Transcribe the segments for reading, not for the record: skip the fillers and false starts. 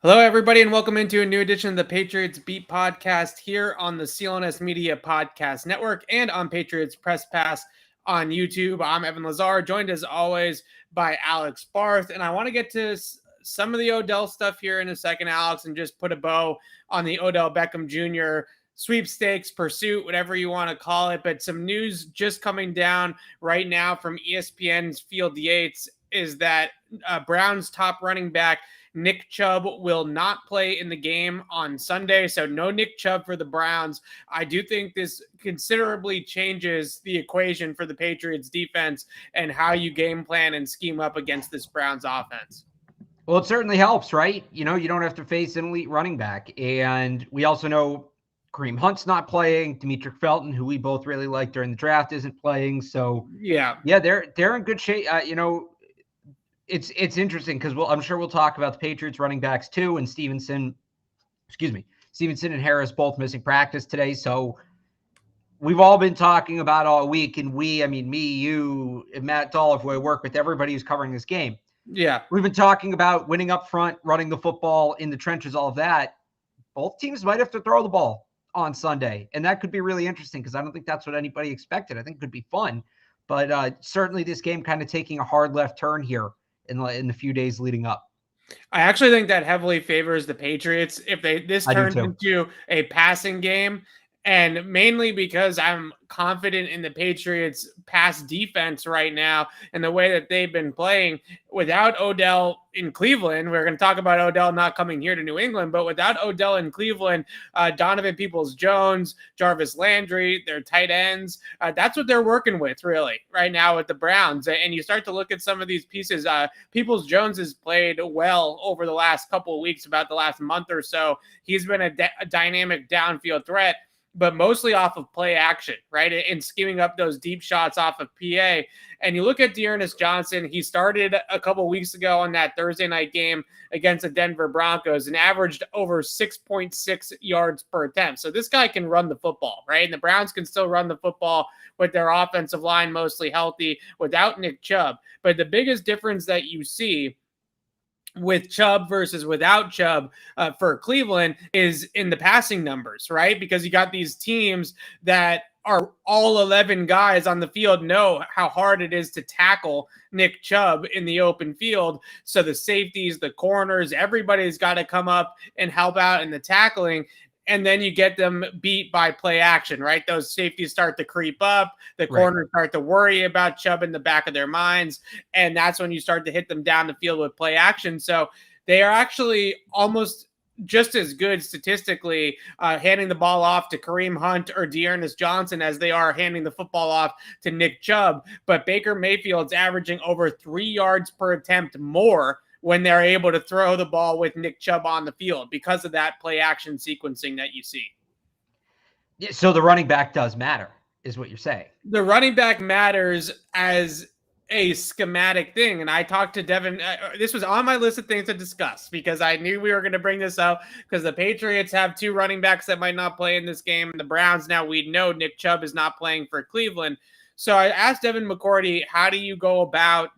Hello, everybody, and welcome into a new edition of the Patriots Beat podcast here on the CLNS Media Podcast Network and on Patriots Press Pass on YouTube. I'm Evan Lazar, joined as always by Alex Barth, and I want to get to some of the Odell stuff here in a second, Alex, and just put a bow on the Odell Beckham Jr. sweepstakes, pursuit, whatever you want to call it. But some news just coming down right now from ESPN's Field Yates is that Browns top running back Nick Chubb will not play in the game on Sunday, so no Nick Chubb for the Browns. I do think this considerably changes the equation for the Patriots defense and how you game plan and scheme up against this Browns offense. Well, it certainly helps, right? You don't have to face an elite running back. And we also know Kareem Hunt's not playing. Demetric Felton, who we both really liked during the draft, isn't playing. So, yeah, they're in good shape. It's interesting because I'm sure we'll talk about the Patriots running backs too, and Stevenson and Harris both missing practice today. So we've all been talking about all week, and me, you, and Matt Dolph, who I work with, everybody who's covering this game. Yeah. We've been talking about winning up front, running the football in the trenches, all of that. Both teams might have to throw the ball on Sunday, and that could be really interesting because I don't think that's what anybody expected. I think it could be fun, but certainly this game kind of taking a hard left turn here in the few days leading up. I actually think that heavily favors the Patriots if this turns into a passing game, and mainly because I'm confident in the Patriots pass defense right now and the way that they've been playing. Without Odell in Cleveland, we're going to talk about Odell not coming here to New England, but without Odell in Cleveland, Donovan Peoples-Jones, Jarvis Landry, their tight ends, that's what they're working with really right now with the Browns. And you start to look at some of these pieces. Peoples-Jones has played well over the last couple of weeks, about the last month or so. He's been a dynamic downfield threat, but mostly off of play action, right? And scheming up those deep shots off of PA. And you look at D'Ernest Johnson, he started a couple weeks ago on that Thursday night game against the Denver Broncos and averaged over 6.6 yards per attempt. So this guy can run the football, right? And the Browns can still run the football with their offensive line mostly healthy without Nick Chubb. But the biggest difference that you see with Chubb versus without Chubb for Cleveland is in the passing numbers, right? Because you got these teams that are all 11 guys on the field know how hard it is to tackle Nick Chubb in the open field. So the safeties, the corners, everybody's got to come up and help out in the tackling. And then you get them beat by play action, right? Those safeties start to creep up. The corners start to worry about Chubb in the back of their minds. And that's when you start to hit them down the field with play action. So they are actually almost just as good statistically handing the ball off to Kareem Hunt or D'Ernest Johnson as they are handing the football off to Nick Chubb. But Baker Mayfield's averaging over 3 yards per attempt more when they're able to throw the ball with Nick Chubb on the field because of that play action sequencing that you see. Yeah, so the running back does matter, is what you're saying. The running back matters as a schematic thing. And I talked to Devin. This was on my list of things to discuss because I knew we were going to bring this up because the Patriots have two running backs that might not play in this game. The Browns, now we know Nick Chubb is not playing for Cleveland. So I asked Devin McCourty, how do you go about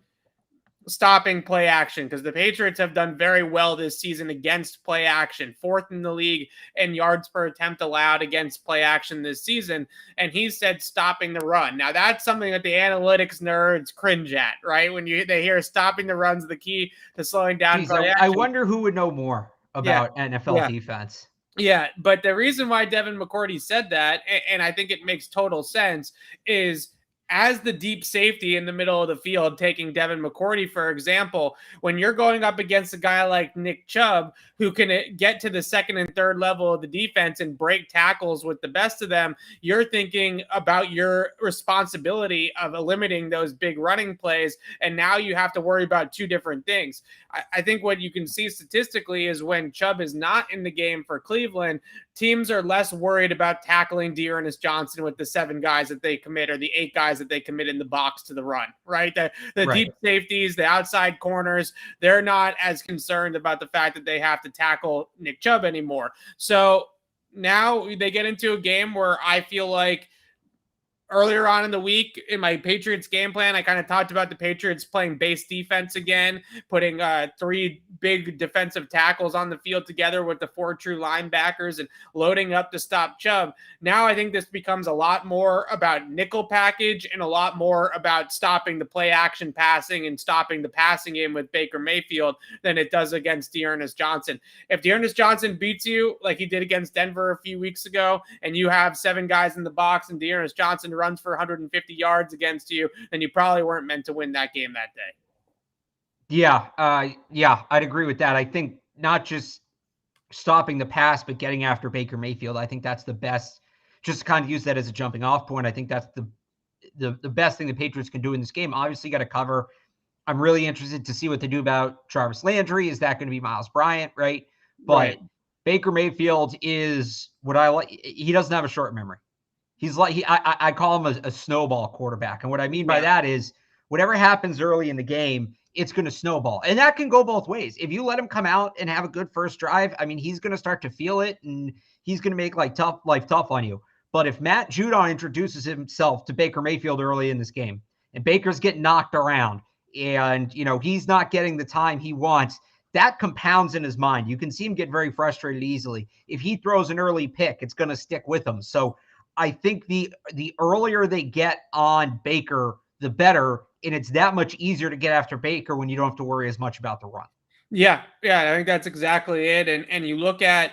stopping play action? Because the Patriots have done very well this season against play action, fourth in the league in yards per attempt allowed against play action this season. And he said stopping the run. Now that's something that the analytics nerds cringe at, right? When they hear stopping the run's the key to slowing down play action. I wonder who would know more about NFL defense. Yeah, but the reason why Devin McCourty said that, and I think it makes total sense, is as the deep safety in the middle of the field, taking Devin McCourty, for example, when you're going up against a guy like Nick Chubb, who can get to the second and third level of the defense and break tackles with the best of them, you're thinking about your responsibility of limiting those big running plays. And now you have to worry about two different things. I think what you can see statistically is when Chubb is not in the game for Cleveland, teams are less worried about tackling D'Ernest Johnson with the 7 guys that they commit or the 8 guys that they commit in the box to the run, right? The deep safeties, the outside corners, they're not as concerned about the fact that they have to tackle Nick Chubb anymore. So now they get into a game where I feel like earlier on in the week in my Patriots game plan, I kind of talked about the Patriots playing base defense again, putting 3 big defensive tackles on the field together with the 4 true linebackers and loading up to stop Chubb. Now I think this becomes a lot more about nickel package and a lot more about stopping the play action passing and stopping the passing game with Baker Mayfield than it does against D'Ernest Johnson. If D'Ernest Johnson beats you like he did against Denver a few weeks ago, and you have 7 guys in the box and D'Ernest Johnson runs for 150 yards against you, then you probably weren't meant to win that game that day. Yeah, I'd agree with that. I think not just stopping the pass, but getting after Baker Mayfield. I think that's the best. Just to kind of use that as a jumping off point. I think that's the best thing the Patriots can do in this game. Obviously, got to cover. I'm really interested to see what they do about Jarvis Landry. Is that going to be Myles Bryant, right? But right. Baker Mayfield is what I like. He doesn't have a short memory. He's like I call him a snowball quarterback, and what I mean by that is whatever happens early in the game, it's going to snowball, and that can go both ways. If you let him come out and have a good first drive, I mean, he's going to start to feel it, and he's going to make life tough on you. But if Matt Judon introduces himself to Baker Mayfield early in this game, and Baker's getting knocked around, and he's not getting the time he wants, that compounds in his mind. You can see him get very frustrated easily. If he throws an early pick, it's going to stick with him. So I think the earlier they get on Baker, the better. And it's that much easier to get after Baker when you don't have to worry as much about the run. Yeah, I think that's exactly it. And you look at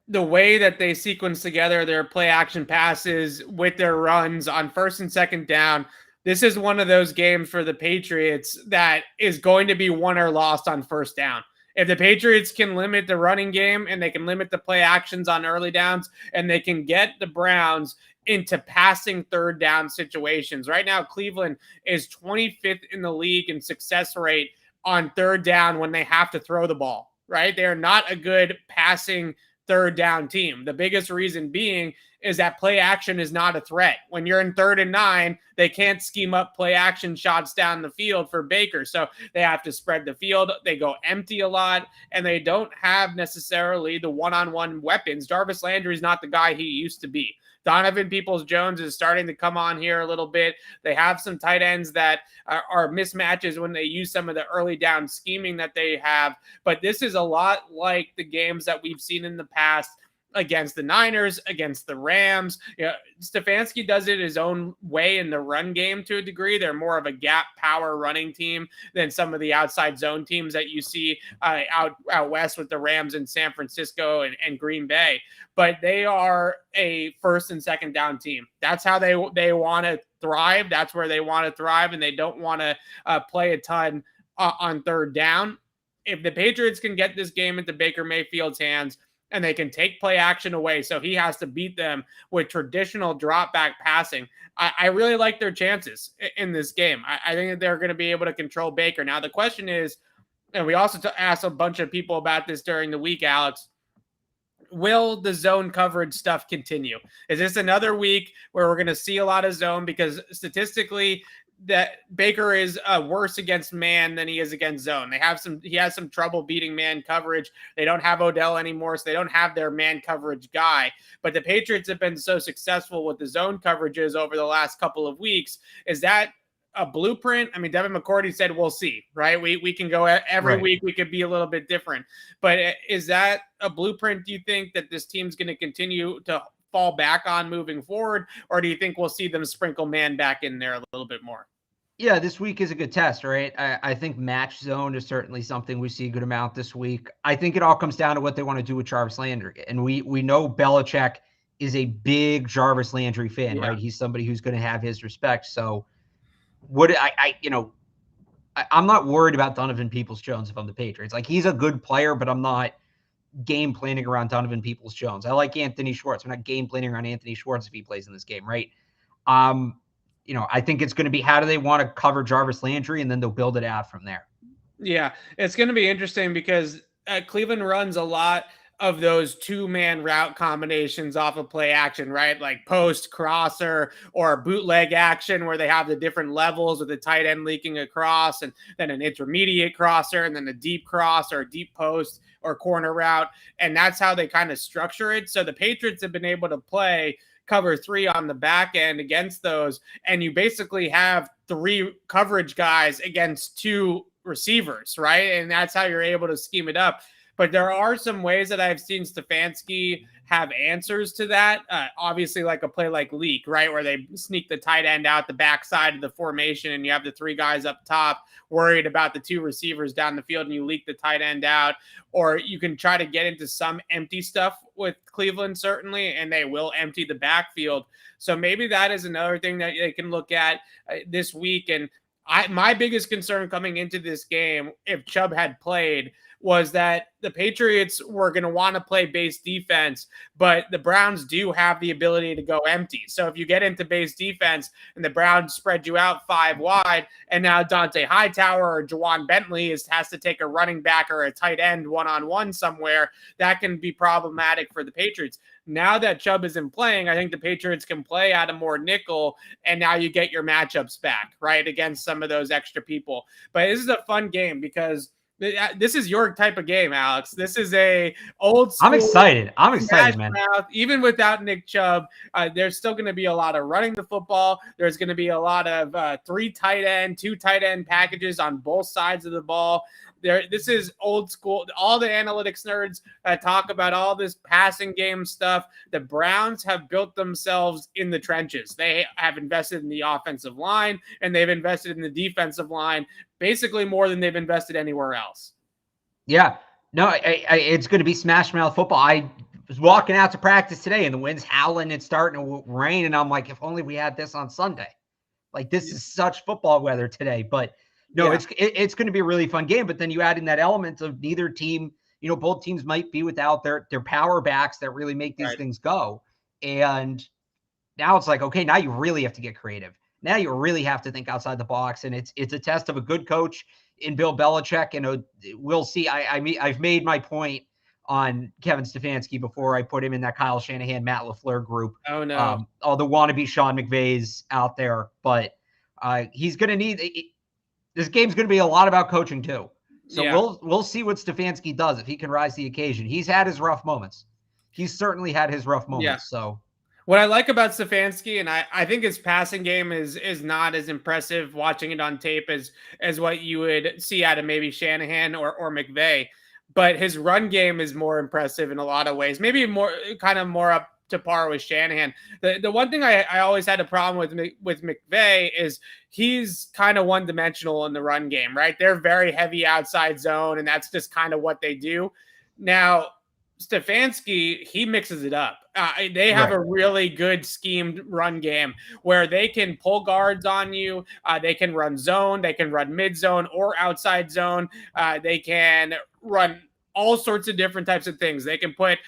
the way that they sequence together their play action passes with their runs on first and second down. This is one of those games for the Patriots that is going to be won or lost on first down. If the Patriots can limit the running game and they can limit the play actions on early downs and they can get the Browns into passing third down situations. Right now, Cleveland is 25th in the league in success rate on third down when they have to throw the ball, right? They're not a good passing third down team. The biggest reason being is that play action is not a threat. When you're in 3rd and 9, they can't scheme up play action shots down the field for Baker. So they have to spread the field. They go empty a lot, and they don't have necessarily the one-on-one weapons. Jarvis Landry is not the guy he used to be. Donovan Peoples-Jones is starting to come on here a little bit. They have some tight ends that are mismatches when they use some of the early down scheming that they have. But this is a lot like the games that we've seen in the past against the Niners, against the Rams. Stefanski does it his own way in the run game to a degree. They're more of a gap power running team than some of the outside zone teams that you see out west with the Rams in San Francisco and Green Bay. But they are a first and second down team. That's how they want to thrive. That's where they want to thrive, and they don't want to play a ton on third down. If the Patriots can get this game into Baker Mayfield's hands, and they can take play action away, so he has to beat them with traditional drop back passing, I really like their chances in this game. I think that they're going to be able to control Baker. Now, the question is, and we also asked a bunch of people about this during the week, Alex, will the zone coverage stuff continue? Is this another week where we're going to see a lot of zone? Because statistically, that Baker is worse against man than he is against zone. He has some trouble beating man coverage. They don't have Odell anymore, so they don't have their man coverage guy. But the Patriots have been so successful with the zone coverages over the last couple of weeks. Is that a blueprint? I mean, Devin McCourty said, we'll see, right? We can go every week. We could be a little bit different. But is that a blueprint, do you think, that this team's going to continue to fall back on moving forward? Or do you think we'll see them sprinkle man back in there a little bit more? Yeah, this week is a good test, right? I think match zone is certainly something we see a good amount this week. I think it all comes down to what they want to do with Jarvis Landry. And we know Belichick is a big Jarvis Landry fan, right? He's somebody who's going to have his respect. So I'm not worried about Donovan Peoples-Jones if I'm the Patriots. Like, he's a good player, but I'm not game planning around Donovan Peoples-Jones. I like Anthony Schwartz. I'm not game planning around Anthony Schwartz if he plays in this game, right? I think it's going to be, how do they want to cover Jarvis Landry, and then they'll build it out from there. Yeah, it's going to be interesting because Cleveland runs a lot of those 2-man route combinations off of play action, right? Like post crosser or bootleg action, where they have the different levels with the tight end leaking across, and then an intermediate crosser, and then a deep cross or a deep post or corner route. And that's how they kind of structure it. So the Patriots have been able to play cover 3 on the back end against those, and you basically have 3 coverage guys against 2 receivers, right? And that's how you're able to scheme it up. But there are some ways that I've seen Stefanski have answers to that. Obviously, like a play like leak, right, where they sneak the tight end out the backside of the formation, and you have the 3 guys up top worried about the 2 receivers down the field, and you leak the tight end out. Or you can try to get into some empty stuff with Cleveland, certainly, and they will empty the backfield. So maybe that is another thing that they can look at this week. And my biggest concern coming into this game, if Chubb had played, was that the Patriots were going to want to play base defense, but the Browns do have the ability to go empty. So if you get into base defense and the Browns spread you out 5 wide, and now Dante Hightower or Jawan Bentley has to take a running back or a tight end one-on-one somewhere, that can be problematic for the Patriots. Now that Chubb isn't playing, I think the Patriots can play out of more nickel, and now you get your matchups back, right, against some of those extra people. But this is a fun game because this is your type of game, Alex. This is a old school. I'm excited, man. Even without Nick Chubb, there's still going to be a lot of running the football. There's going to be a lot of 3 tight end, 2 tight end packages on both sides of the ball. This is old school. All the analytics nerds talk about all this passing game stuff. The Browns have built themselves in the trenches. They have invested in the offensive line, and they've invested in the defensive line basically more than they've invested anywhere else. Yeah. No, it's going to be smash mouth football. I was walking out to practice today, and the wind's howling. It's starting to rain, and I'm like, if only we had this on Sunday. Like, this is such football weather today. But no, yeah, it's going to be a really fun game. But then you add in that element of neither team, both teams might be without their power backs that really make these things go. And now it's like, okay, now you really have to get creative. Now you really have to think outside the box. And it's a test of a good coach in Bill Belichick. And we'll see. I've made my point on Kevin Stefanski before I put him in that Kyle Shanahan, Matt LaFleur group. Oh, no. All the wannabe Sean McVays out there. But he's going to need this game's going to be a lot about coaching too. So we'll see what Stefanski does if he can rise to the occasion. He's had his rough moments. He's certainly had his rough moments. Yeah. So what I like about Stefanski, and I think his passing game is not as impressive watching it on tape as what you would see out of maybe Shanahan or McVay, but his run game is more impressive in a lot of ways. Maybe more up to par with Shanahan. The one thing I always had a problem with McVay is he's kind of one-dimensional in the run game, right? They're very heavy outside zone, and that's just kind of what they do. Now, Stefanski, he mixes it up. They have a really good schemed run game where they can pull guards on you. They can run zone. They can run mid zone or outside zone. They can run all sorts of different types of things. They can put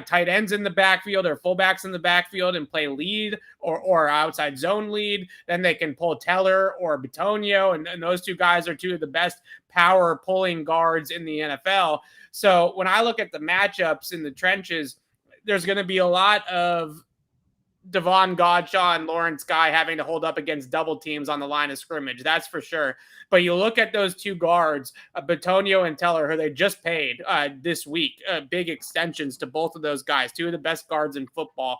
tight ends in the backfield or fullbacks in the backfield and play lead or outside zone lead. Then they can pull Teller or Bitonio, and those 2 guys are 2 of the best power pulling guards in the NFL. So when I look at the matchups in the trenches, there's going to be a lot of Devon Godshaw and Lawrence Guy having to hold up against double teams on the line of scrimmage. That's for sure. But you look at those 2 guards, Bitonio and Teller, who they just paid this week, big extensions to both of those guys, 2 of the best guards in football.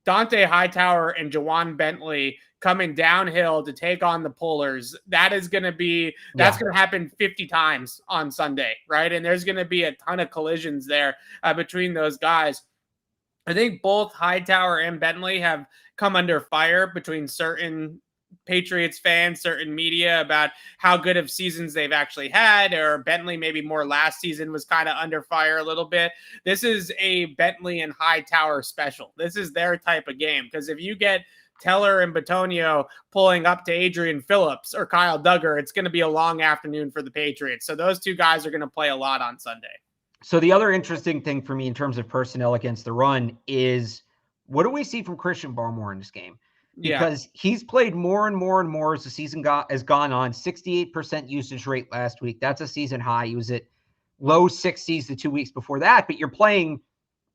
Dante Hightower and Jawan Bentley coming downhill to take on the pullers. That's going to happen 50 times on Sunday, right? And there's going to be a ton of collisions there between those guys. I think both Hightower and Bentley have come under fire between certain Patriots fans, certain media about how good of seasons they've actually had, or Bentley maybe more last season was kind of under fire a little bit. This is a Bentley and Hightower special. This is their type of game, because if you get Teller and Bitonio pulling up to Adrian Phillips or Kyle Duggar, it's going to be a long afternoon for the Patriots. So those 2 guys are going to play a lot on Sunday. So the other interesting thing for me in terms of personnel against the run is, what do we see from Christian Barmore in this game? Because he's played more and more and more as the season has gone on. 68% usage rate last week. That's a season high. He was at low 60s the 2 weeks before that. But you're playing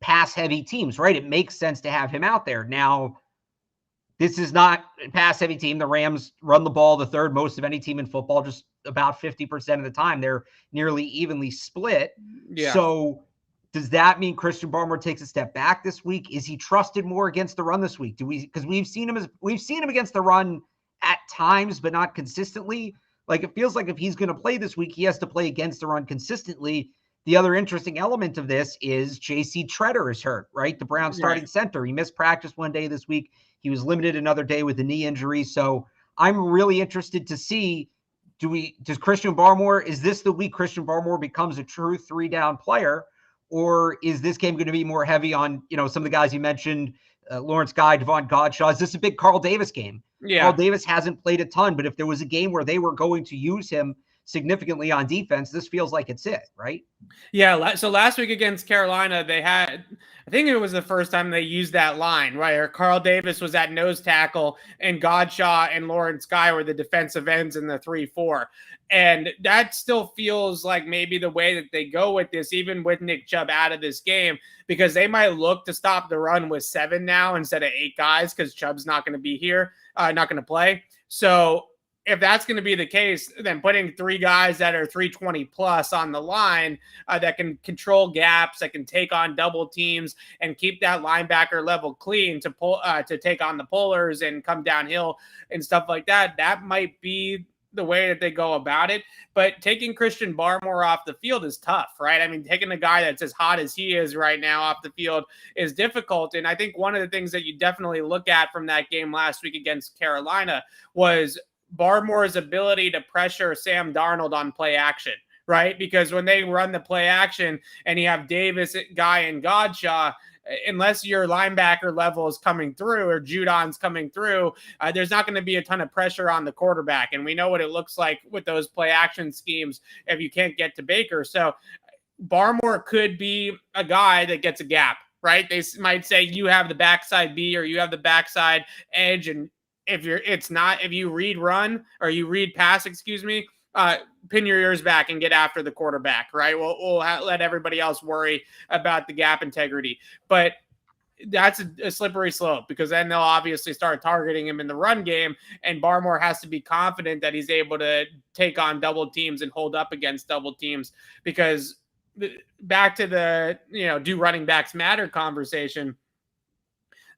pass-heavy teams, right? It makes sense to have him out there. Now, this is not a pass-heavy team. The Rams run the ball the 3rd most of any team in football, just about 50% of the time. They're nearly evenly split. Yeah. So Does that mean Christian Barmore takes a step back this week? Is he trusted more against the run this week? Because we've seen him against the run at times, but not consistently. Like, it feels like if he's going to play this week, he has to play against the run consistently. The other interesting element of this is J.C. Tretter is hurt, right? The Browns starting center. He missed practice one day this week. He was limited another day with a knee injury. So I'm really interested to see, does Christian Barmore, is this the week Christian Barmore becomes a true 3-down player? Or is this game going to be more heavy on, some of the guys you mentioned, Lawrence Guy, Devon Godshaw? Is this a big Carl Davis game? Yeah. Carl Davis hasn't played a ton, but if there was a game where they were going to use him significantly on defense, this feels like it's it, right? Yeah. So last week against Carolina, they had, I think it was the first time they used that line, right? Or Carl Davis was at nose tackle and Godshaw and Lawrence Guy were the defensive ends in the 3-4. And that still feels like maybe the way that they go with this, even with Nick Chubb out of this game, because they might look to stop the run with 7 now instead of 8 guys because Chubb's not going to be here, not going to play. So if that's going to be the case, then putting 3 guys that are 320 plus on the line that can control gaps, that can take on double teams and keep that linebacker level clean to pull to take on the pullers and come downhill and stuff like that, that might be the way that they go about it. But taking Christian Barmore off the field is tough, right? I mean, taking a guy that's as hot as he is right now off the field is difficult. And I think one of the things that you definitely look at from that game last week against Carolina was Barmore's ability to pressure Sam Darnold on play action, right? Because when they run the play action and you have Davis, Guy, and Godshaw, unless your linebacker level is coming through or Judon's coming through, there's not going to be a ton of pressure on the quarterback. And we know what it looks like with those play action schemes if you can't get to Baker. So Barmore could be a guy that gets a gap, right? They might say you have the backside B or you have the backside edge. And if you read run or you read pass, pin your ears back and get after the quarterback, right? We'll let everybody else worry about the gap integrity. But that's a slippery slope because then they'll obviously start targeting him in the run game, and Barmore has to be confident that he's able to take on double teams and hold up against double teams. Because back to the, do running backs matter conversation,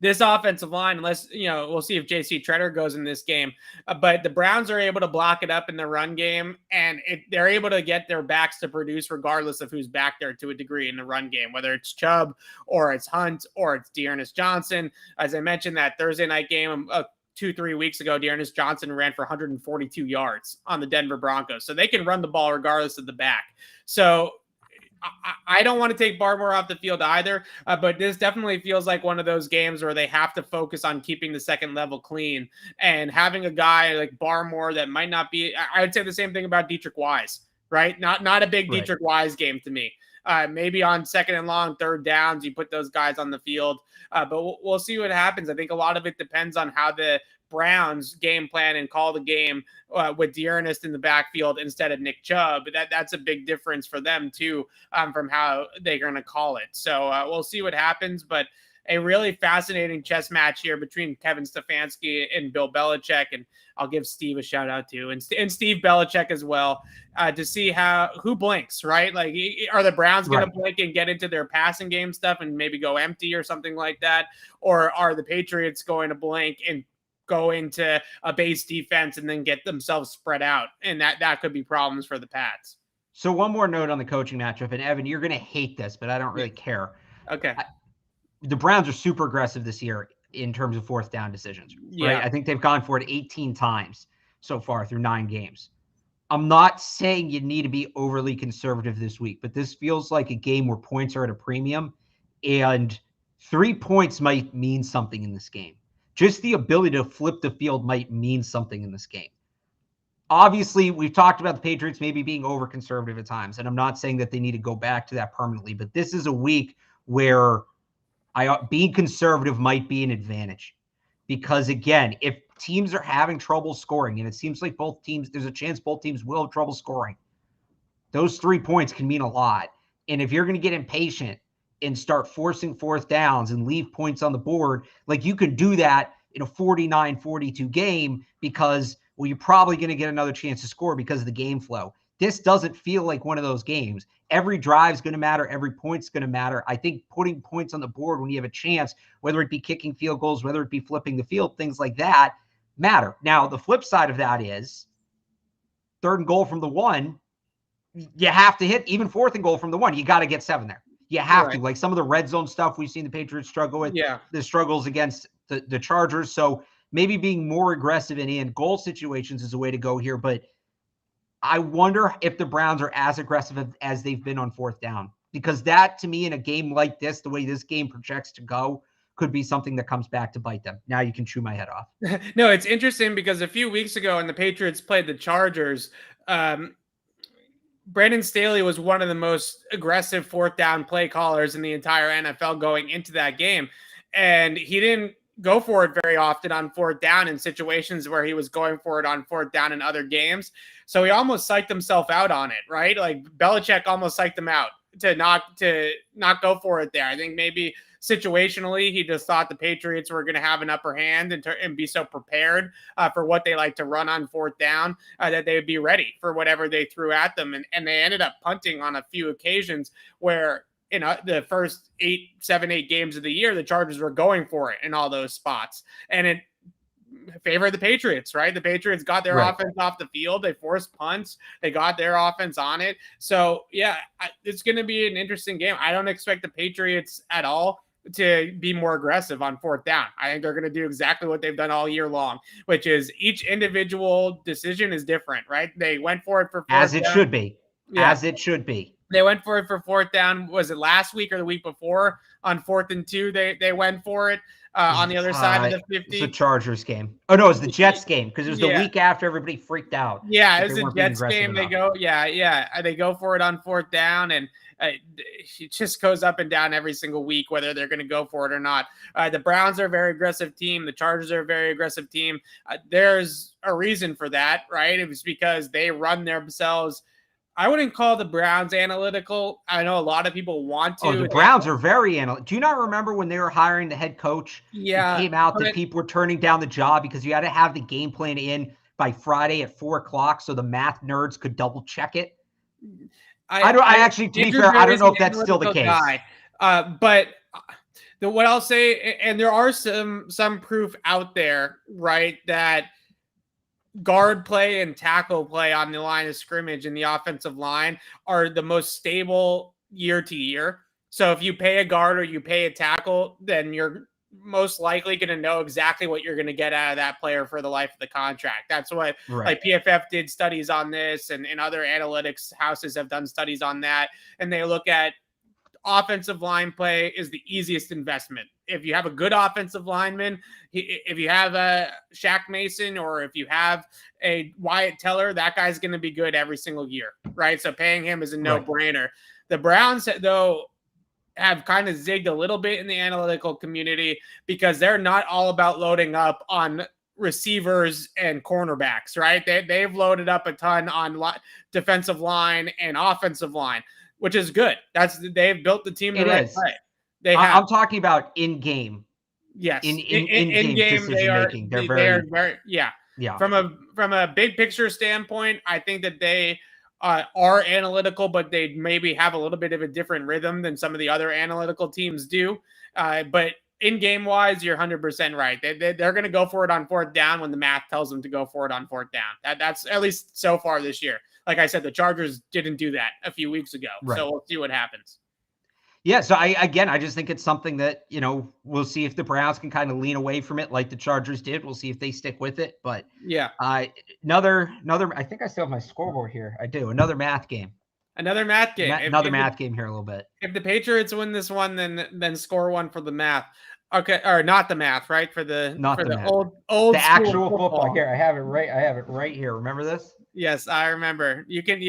this offensive line, unless, we'll see if J.C. Tretter goes in this game, but the Browns are able to block it up in the run game, and they're able to get their backs to produce regardless of who's back there to a degree in the run game, whether it's Chubb or it's Hunt or it's Dearness Johnson. As I mentioned, that Thursday night game 2-3 weeks ago, Dearness Johnson ran for 142 yards on the Denver Broncos. So they can run the ball regardless of the back. So I don't want to take Barmore off the field either, but this definitely feels like one of those games where they have to focus on keeping the second level clean and having a guy like Barmore that might not be. I would say the same thing about Dietrich Wise, right? Not a big Dietrich Wise game to me. Maybe on second and long, third downs, you put those guys on the field, but we'll see what happens. I think a lot of it depends on how the Browns game plan and call the game with Dearness in the backfield instead of Nick Chubb. That's a big difference for them too, from how they're going to call it. So we'll see what happens, but a really fascinating chess match here between Kevin Stefanski and Bill Belichick. And I'll give Steve a shout out too. And Steve Belichick as well, to see who blinks, right? Like, are the Browns going to blink and get into their passing game stuff and maybe go empty or something like that? Or are the Patriots going to blink and go into a base defense and then get themselves spread out? And that could be problems for the Pats. So one more note on the coaching matchup, and Evan, you're going to hate this, but I don't really care. Okay. The Browns are super aggressive this year in terms of fourth down decisions. Right? I think they've gone for it 18 times so far through 9 games. I'm not saying you need to be overly conservative this week, but this feels like a game where points are at a premium, and 3 points might mean something in this game. Just the ability to flip the field might mean something in this game. Obviously, we've talked about the Patriots maybe being over conservative at times, and I'm not saying that they need to go back to that permanently, but this is a week where being conservative might be an advantage. Because, again, if teams are having trouble scoring, and it seems like both teams, there's a chance both teams will have trouble scoring, those 3 points can mean a lot. And if you're going to get impatient and start forcing fourth downs and leave points on the board, like, you could do that in a 49-42 game because, well, you're probably going to get another chance to score because of the game flow. This doesn't feel like one of those games. Every drive's going to matter. Every point's going to matter. I think putting points on the board when you have a chance, whether it be kicking field goals, whether it be flipping the field, things like that matter. Now, the flip side of that is 3rd and goal from the 1. You have to hit, even 4th and goal from the 1. You got to get 7 there. You have to. Like some of the red zone stuff we've seen the Patriots struggle with, the struggles against the Chargers. So maybe being more aggressive in goal situations is a way to go here. But I wonder if the Browns are as aggressive as they've been on 4th down, because that, to me, in a game like this, the way this game projects to go, could be something that comes back to bite them. Now you can chew my head off. No, it's interesting because a few weeks ago when the Patriots played the Chargers, Brandon Staley was one of the most aggressive 4th down play callers in the entire NFL going into that game. And he didn't go for it very often on 4th down in situations where he was going for it on 4th down in other games. So he almost psyched himself out on it, right? Like Belichick almost psyched him out to not go for it there. I think maybe situationally he just thought the Patriots were going to have an upper hand and be so prepared for what they like to run on 4th down that they would be ready for whatever they threw at them. And they ended up punting on a few occasions where the first 7, 8 games of the year, the Chargers were going for it in all those spots. And it favored the Patriots, right? The Patriots got their offense off the field. They forced punts. They got their offense on it. So, yeah, it's going to be an interesting game. I don't expect the Patriots at all to be more aggressive on 4th down. I think they're going to do exactly what they've done all year long, which is each individual decision is different, right? They went for it for 4th down. As it should be. Yeah. As it should be. They went for it for 4th down. Was it last week or the week before? On 4th and 2, they went for it on the other side of the 50. It's the Chargers game. Oh, no, it was the Jets game because it was the week after everybody freaked out. Yeah, it was the Jets game. They go, they go for it on 4th down, and it just goes up and down every single week whether they're going to go for it or not. The Browns are a very aggressive team. The Chargers are a very aggressive team. There's a reason for that, right? It was because they run themselves. I wouldn't call the Browns analytical. I know a lot of people want to. Oh, the Browns are very analytical. Do you not remember when they were hiring the head coach? Yeah. It came out that people were turning down the job because you had to have the game plan in by Friday at 4:00 so the math nerds could double check it. I actually, to be fair, I don't know if that's still the case. But what I'll say, and there are some proof out there, right, that guard play and tackle play on the line of scrimmage and the offensive line are the most stable year to year. So if you pay a guard or you pay a tackle, then you're most likely going to know exactly what you're going to get out of that player for the life of the contract. That's what like PFF did studies on this, and other analytics houses have done studies on that. And they look at offensive line play is the easiest investment. If you have a good offensive lineman, if you have a Shaq Mason or if you have a Wyatt Teller, that guy's going to be good every single year, right? So paying him is a no-brainer. The Browns, though, have kind of zigged a little bit in the analytical community because they're not all about loading up on receivers and cornerbacks, right? They've loaded up a ton on defensive line and offensive line, which is good. They've built the team the right way. I'm talking about in game. Yes, in game decision making. They're very From a big picture standpoint, I think that they are analytical, but they maybe have a little bit of a different rhythm than some of the other analytical teams do. But in game wise, you're 100% right. They're going to go for it on 4th down when the math tells them to go for it on 4th down. That's at least so far this year. Like I said, the Chargers didn't do that a few weeks ago. So we'll see what happens. Yeah, so I just think it's something that, we'll see if the Browns can kind of lean away from it like the Chargers did. We'll see if they stick with it. But another, I think I still have my scoreboard here. I do. Another math game. Another math game. Another math game here a little bit. If the Patriots win this one, then score one for the math. Okay, or not the math, right? For the old the actual football. Here, I have it right here. Remember this? Yes, I remember. You can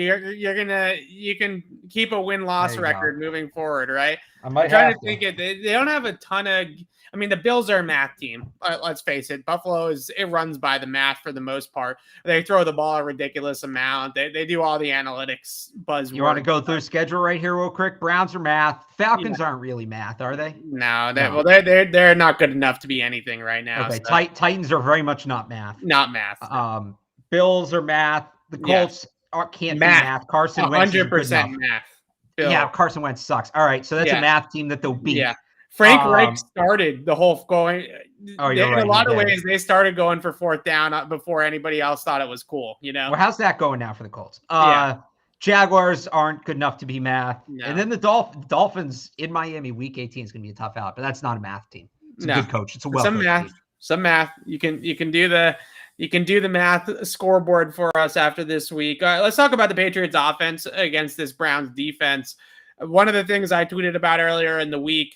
keep a win-loss record moving forward, right? I'm trying to think it. They don't have a ton of. I mean, the Bills are a math team. Let's face it. Buffalo it runs by the math for the most part. They throw the ball a ridiculous amount. They do all the analytics buzzwords. You want to go through schedule right here real quick? Browns are math. Falcons aren't really math, are they? No. They're not good enough to be anything right now. Okay, so. Titans are very much not math. Not math. Bills are math. The Colts can't be math. Carson Wentz is good enough. 100% math. Yeah, Carson Wentz sucks. All right, so that's a math team that they'll beat. Yeah. Frank Reich started the whole going. Oh, you're right. In a lot of ways, they started going for fourth down before anybody else thought it was cool. Well, how's that going now for the Colts? Jaguars aren't good enough to be math. No. And then the Dolphins in Miami, Week 18 is going to be a tough out, but that's not a math team. It's a good coach. It's a well-coached team. Some math. You can do the math scoreboard for us after this week. Let's talk about the Patriots offense against this Browns defense. One of the things I tweeted about earlier in the week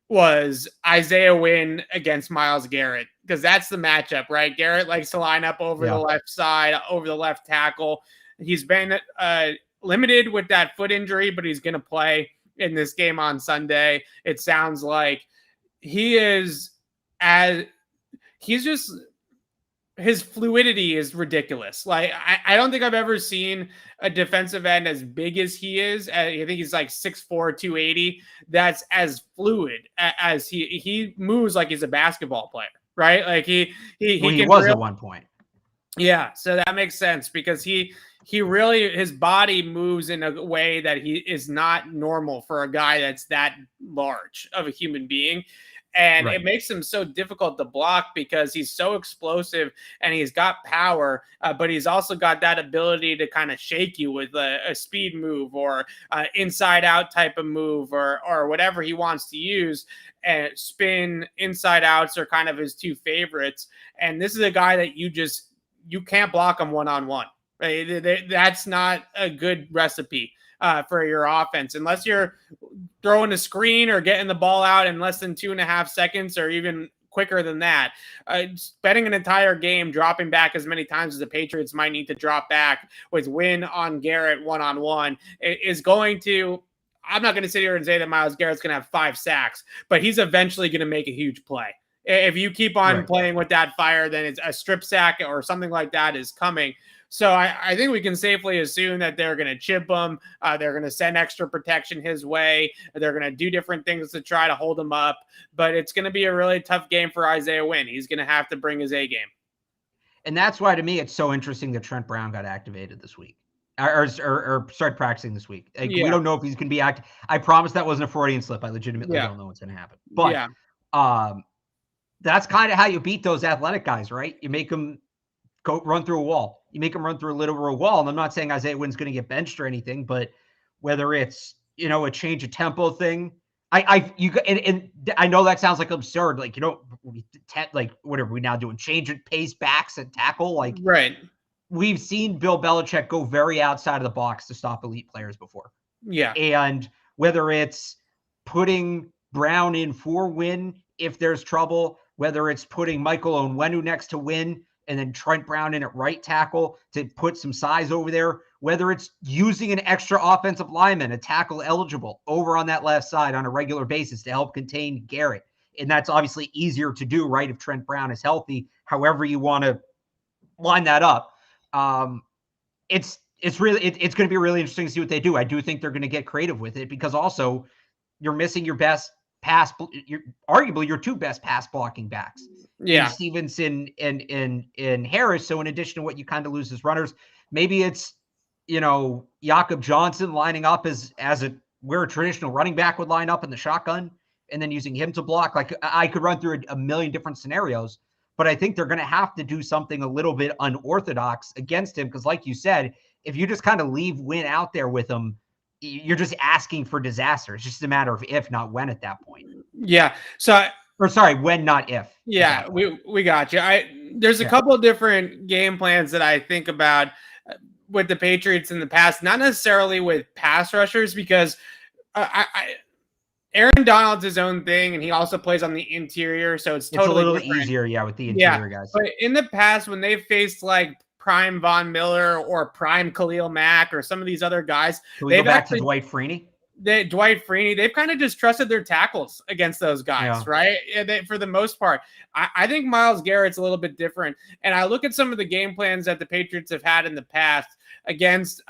was Isaiah Wynn against Myles Garrett, because that's the matchup, right? Garrett likes to line up over the left side, over the left tackle. He's been limited with that foot injury, but he's going to play in this game on Sunday. It sounds like his fluidity is ridiculous. Like, I don't think I've ever seen a defensive end as big as he is. I think he's like 6'4", 280. That's as fluid as he moves like he's a basketball player, right? Like he was at one point. Yeah, so that makes sense, because he really, his body moves in a way that he is not normal for a guy that's that large of a human being. And it makes him so difficult to block because he's so explosive and he's got power, but he's also got that ability to kind of shake you with a speed move or inside out type of move or whatever he wants to use. And spin inside outs are kind of his two favorites. And this is a guy that you can't block him one-on-one. Right? That's not a good recipe for your offense, unless you're throwing a screen or getting the ball out in less than 2.5 seconds or even quicker than that. Spending an entire game dropping back as many times as the Patriots might need to drop back with Wynn on Garrett one-on-one is going to – I'm not going to sit here and say that Myles Garrett's going to have 5 sacks, but he's eventually going to make a huge play. If you keep on playing with that fire, then it's a strip sack or something like that is coming. So I think we can safely assume that they're going to chip him. They're going to send extra protection his way. They're going to do different things to try to hold him up. But it's going to be a really tough game for Isaiah Wynn. He's going to have to bring his A game. And that's why, to me, it's so interesting that Trent Brown got activated this week. Or started practicing this week. Like, we don't know if he's going to be active. I promise that wasn't a Freudian slip. I legitimately don't know what's going to happen. But that's kind of how you beat those athletic guys, right? You make them go run through a wall. You make them run through a literal wall. And I'm not saying Isaiah Wynn's going to get benched or anything, but whether it's, a change of tempo thing, I know that sounds like absurd. Like, what are we now doing? Change of pace backs and tackle. Like, we've seen Bill Belichick go very outside of the box to stop elite players before. Yeah. And whether it's putting Brown in for Wynn if there's trouble, whether it's putting Michael Onwenu next to Wynn and then Trent Brown in at right tackle to put some size over there, whether it's using an extra offensive lineman, a tackle eligible, over on that left side on a regular basis to help contain Garrett. And that's obviously easier to do, right, if Trent Brown is healthy, however you want to line that up. It's going to be really interesting to see what they do. I do think they're going to get creative with it, because also you're missing your best arguably your two best pass blocking backs. Yeah. Stevenson and Harris. So in addition to what you kind of lose as runners, maybe it's, Jakob Johnson lining up as where a traditional running back would line up in the shotgun and then using him to block. Like, I could run through a million different scenarios, but I think they're going to have to do something a little bit unorthodox against him. Cause like you said, if you just kind of leave Wynn out there with him, you're just asking for disaster. It's just a matter of if, not when at that point. Yeah. So, when, not if. Yeah, we got you. There's a couple of different game plans that I think about with the Patriots in the past, not necessarily with pass rushers, because Aaron Donald's his own thing, and he also plays on the interior, so it's totally a little different. Easier, with the interior guys. But in the past, when they faced like prime Von Miller or prime Khalil Mack or some of these other guys, can we go back to Dwight Freeney? Dwight Freeney, they've kind of just trusted their tackles against those guys, right? For the most part. I think Myles Garrett's a little bit different. And I look at some of the game plans that the Patriots have had in the past, against,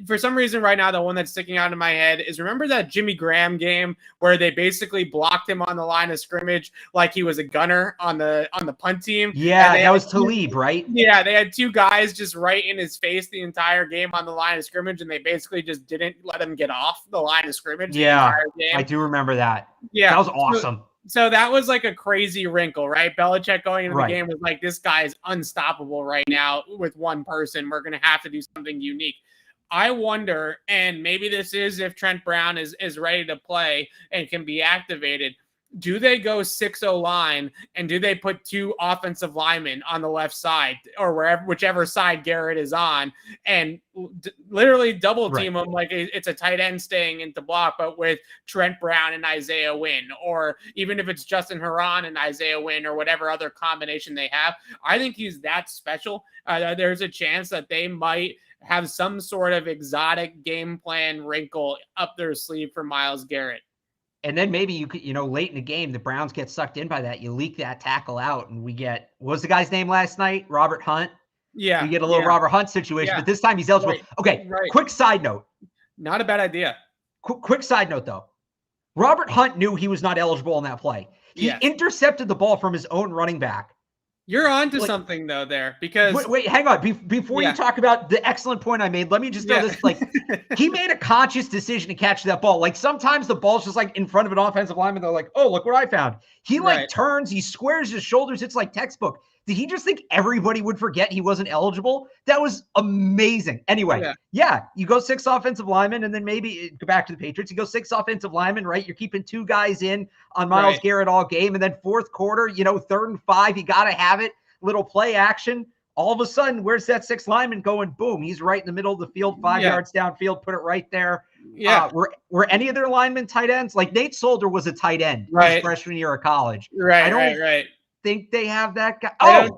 for some reason right now, the one that's sticking out in my head is, remember that Jimmy Graham game where they basically blocked him on the line of scrimmage like he was a gunner on the punt team? Yeah, that was Talib, right? Yeah, they had two guys just right in his face the entire game on the line of scrimmage, and they basically just didn't let him get off the line of scrimmage the entire game. I do remember that. Yeah. That was awesome. So that was like a crazy wrinkle, right? Belichick going into the game was like, this guy is unstoppable right now with one person. We're going to have to do something unique. I wonder, and maybe this is if Trent Brown is ready to play and can be activated, do they go 6-0 line, and do they put two offensive linemen on the left side or whichever side Garrett is on, and literally double team them like it's a tight end staying into block, but with Trent Brown and Isaiah Wynn, or even if it's Justin Herron and Isaiah Wynn or whatever other combination they have? I think he's that special. There's a chance that they might have some sort of exotic game plan wrinkle up their sleeve for Myles Garrett. And then maybe you could, late in the game, the Browns get sucked in by that. You leak that tackle out, and we get, what was the guy's name last night? Robert Hunt. Yeah. We get a little Robert Hunt situation, but this time he's eligible. Right. Okay. Quick side note. Not a bad idea. Quick side note, though. Robert Hunt knew he was not eligible on that play. He intercepted the ball from his own running back. You're on to something, though, there, because... Wait, hang on. Before you talk about the excellent point I made, let me just throw this. Like, he made a conscious decision to catch that ball. Like, sometimes the ball's just, like, in front of an offensive lineman. They're like, oh, look what I found. He, turns. He squares his shoulders. It's like textbook. Did he just think everybody would forget he wasn't eligible? That was amazing. Anyway, you go 6 offensive linemen, and then maybe go back to the Patriots. You go 6 offensive linemen, right? You're keeping 2 guys in on Myles Garrett all game. And then fourth quarter, 3rd and 5, you got to have it. Little play action. All of a sudden, where's that 6th lineman going? Boom. He's right in the middle of the field, 5 yards downfield. Put it right there. Yeah. Were any of their linemen tight ends? Like Nate Solder was a tight end his freshman year of college. I don't think they have that guy.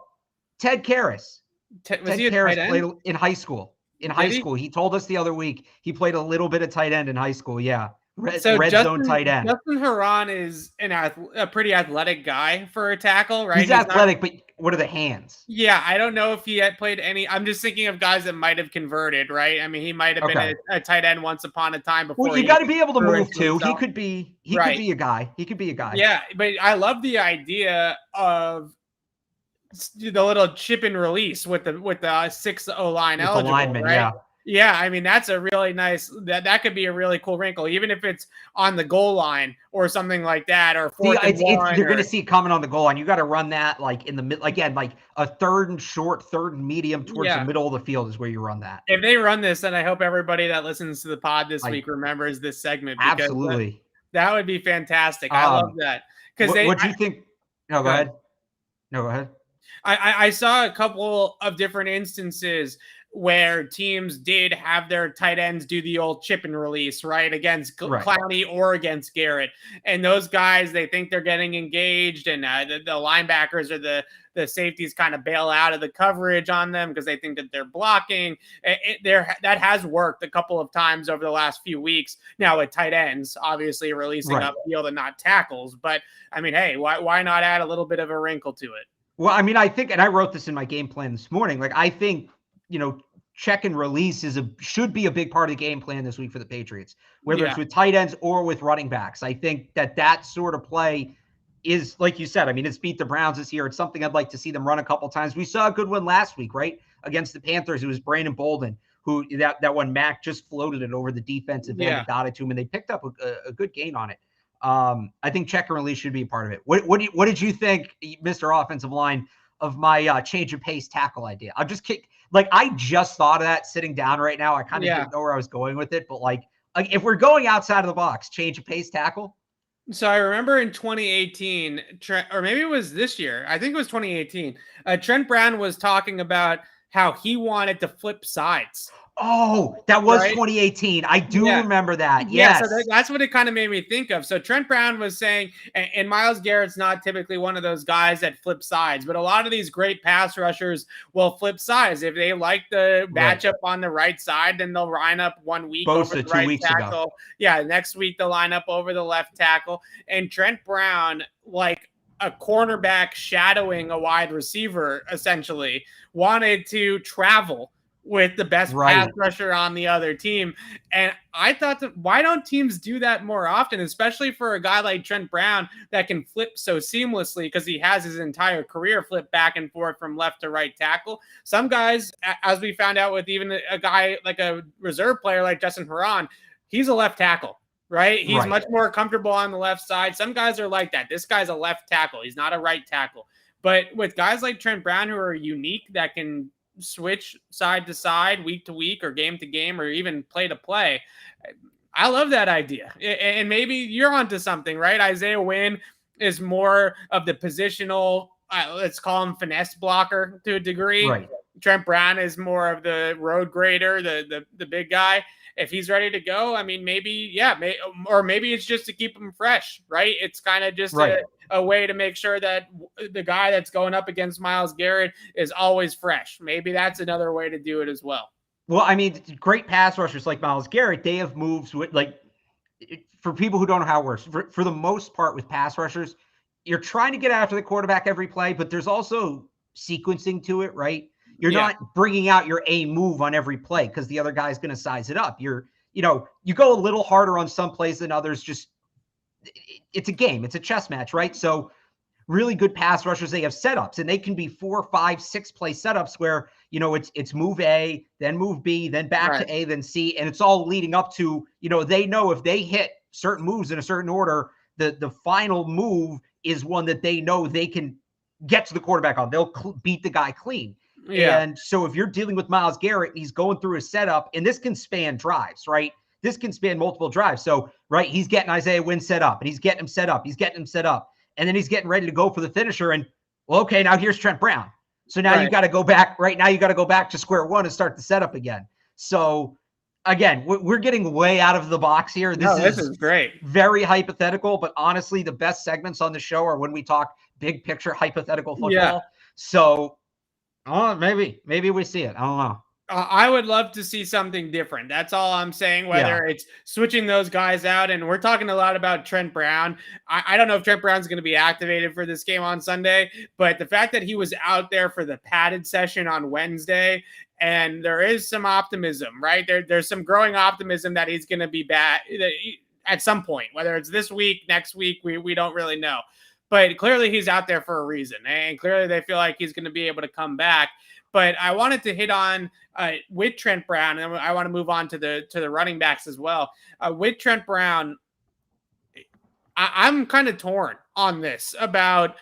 Ted Karras. Ted Karras played in high school. He told us the other week he played a little bit of tight end in high school. Yeah. Red zone tight end. Justin Herron is a pretty athletic guy for a tackle, right? He's athletic, but what are the hands? Yeah, I don't know if he had played any. I'm just thinking of guys that might have converted, right? I mean, he might have been a tight end once upon a time before. Well, you got to be able to move too. He could be a guy. Yeah, but I love the idea of the little chip and release with the 6 O-line eligible, lineman, right? Yeah, I mean, that's a really nice, that could be a really cool wrinkle, even if it's on the goal line or something like that, or fourth and one. You're going to see it coming on the goal line. You got to run that like in the middle, again, like a 3rd and short, 3rd and medium towards the middle of the field is where you run that. If they run this, then I hope everybody that listens to the pod this week remembers this segment. Absolutely. That would be fantastic. I love that. What do you think? No, go ahead. No, go ahead. I saw a couple of different instances where teams did have their tight ends do the old chip and release, right? Against Clowney or against Garrett. And those guys, they think they're getting engaged, and the linebackers or the safeties kind of bail out of the coverage on them because they think that they're blocking. That has worked a couple of times over the last few weeks. Now with tight ends, obviously releasing upfield and not tackles. But, I mean, hey, why not add a little bit of a wrinkle to it? Well, I mean, I think, and I wrote this in my game plan this morning, like I think, check and release should be a big part of the game plan this week for the Patriots, whether it's with tight ends or with running backs. I think that sort of play is, like you said, I mean, it's beat the Browns this year. It's something I'd like to see them run a couple times. We saw a good one last week, right? Against the Panthers. It was Brandon Bolden, who that one Mac just floated it over the defensive end and got it to him, and they picked up a good gain on it. I think check and release should be a part of it. What did you think, Mr. Offensive Line, of my change of pace tackle idea? I'm just kidding. Like, I just thought of that sitting down right now. I kind of didn't know where I was going with it, but like if we're going outside of the box, change of pace tackle. So I remember in 2018, or maybe it was this year, I think it was 2018, Trent Brown was talking about how he wanted to flip sides. Oh, that was 2018. I do remember that. Yes. Yeah, so that's what it kind of made me think of. So Trent Brown was saying, and Myles Garrett's not typically one of those guys that flip sides, but a lot of these great pass rushers will flip sides. If they like the matchup on the right side, then they'll line up 1 week over the right tackle. Ago. Yeah, next week they'll line up over the left tackle. And Trent Brown, like a cornerback shadowing a wide receiver, essentially, wanted to travel with the best pass rusher on the other team. And I thought, that why don't teams do that more often, especially for a guy like Trent Brown that can flip so seamlessly, because he has his entire career flipped back and forth from left to right tackle. Some guys, as we found out with even a guy like a reserve player like Justin Herron, he's a left tackle. Right? He's much more comfortable on the left side. Some guys are like that. This guy's a left tackle. He's not a right tackle. But with guys like Trent Brown, who are unique, that can switch side to side, week to week, or game to game, or even play to play, I love that idea. And maybe you're onto something, right? Isaiah Wynn is more of the positional, let's call him finesse blocker to a degree. Right. Trent Brown is more of the road grader, the big guy. If he's ready to go, I mean, maybe, or maybe it's just to keep him fresh, right? It's kind of just a way to make sure that the guy that's going up against Myles Garrett is always fresh. Maybe that's another way to do it as well. Well, I mean, great pass rushers like Myles Garrett, they have moves with, like, for people who don't know how it works, for the most part with pass rushers, you're trying to get after the quarterback every play, but there's also sequencing to it, right? You're not bringing out your A move on every play because the other guy's going to size it up. You go a little harder on some plays than others. Just, it's a game. It's a chess match, right? So really good pass rushers, they have setups, and they can be 4, 5, 6 play setups where, it's move A, then move B, then back to A, then C. And it's all leading up to, they know if they hit certain moves in a certain order, the final move is one that they know they can get to the quarterback on. They'll beat the guy clean. Yeah. And so if you're dealing with Myles Garrett, he's going through his setup, and this can span drives, right? This can span multiple drives. So, he's getting Isaiah Wynn set up, and he's getting him set up. He's getting him set up. And then he's getting ready to go for the finisher. And, well, okay, now here's Trent Brown. So now you got to go back. Right now you got to go back to square one and start the setup again. So, again, we're getting way out of the box here. This is great. Very hypothetical. But honestly, the best segments on the show are when we talk big picture hypothetical football. Yeah. So, maybe we see it. I don't know. I would love to see something different. That's all I'm saying, whether it's switching those guys out. And we're talking a lot about Trent Brown. I don't know if Trent Brown's going to be activated for this game on Sunday, but the fact that he was out there for the padded session on Wednesday, and there is some optimism, right? There's some growing optimism that he's going to be back at some point, whether it's this week, next week, we don't really know. But clearly he's out there for a reason, and clearly they feel like he's going to be able to come back. But I wanted to hit on with Trent Brown, and I want to move on to the running backs as well. With Trent Brown, I'm kind of torn on this about.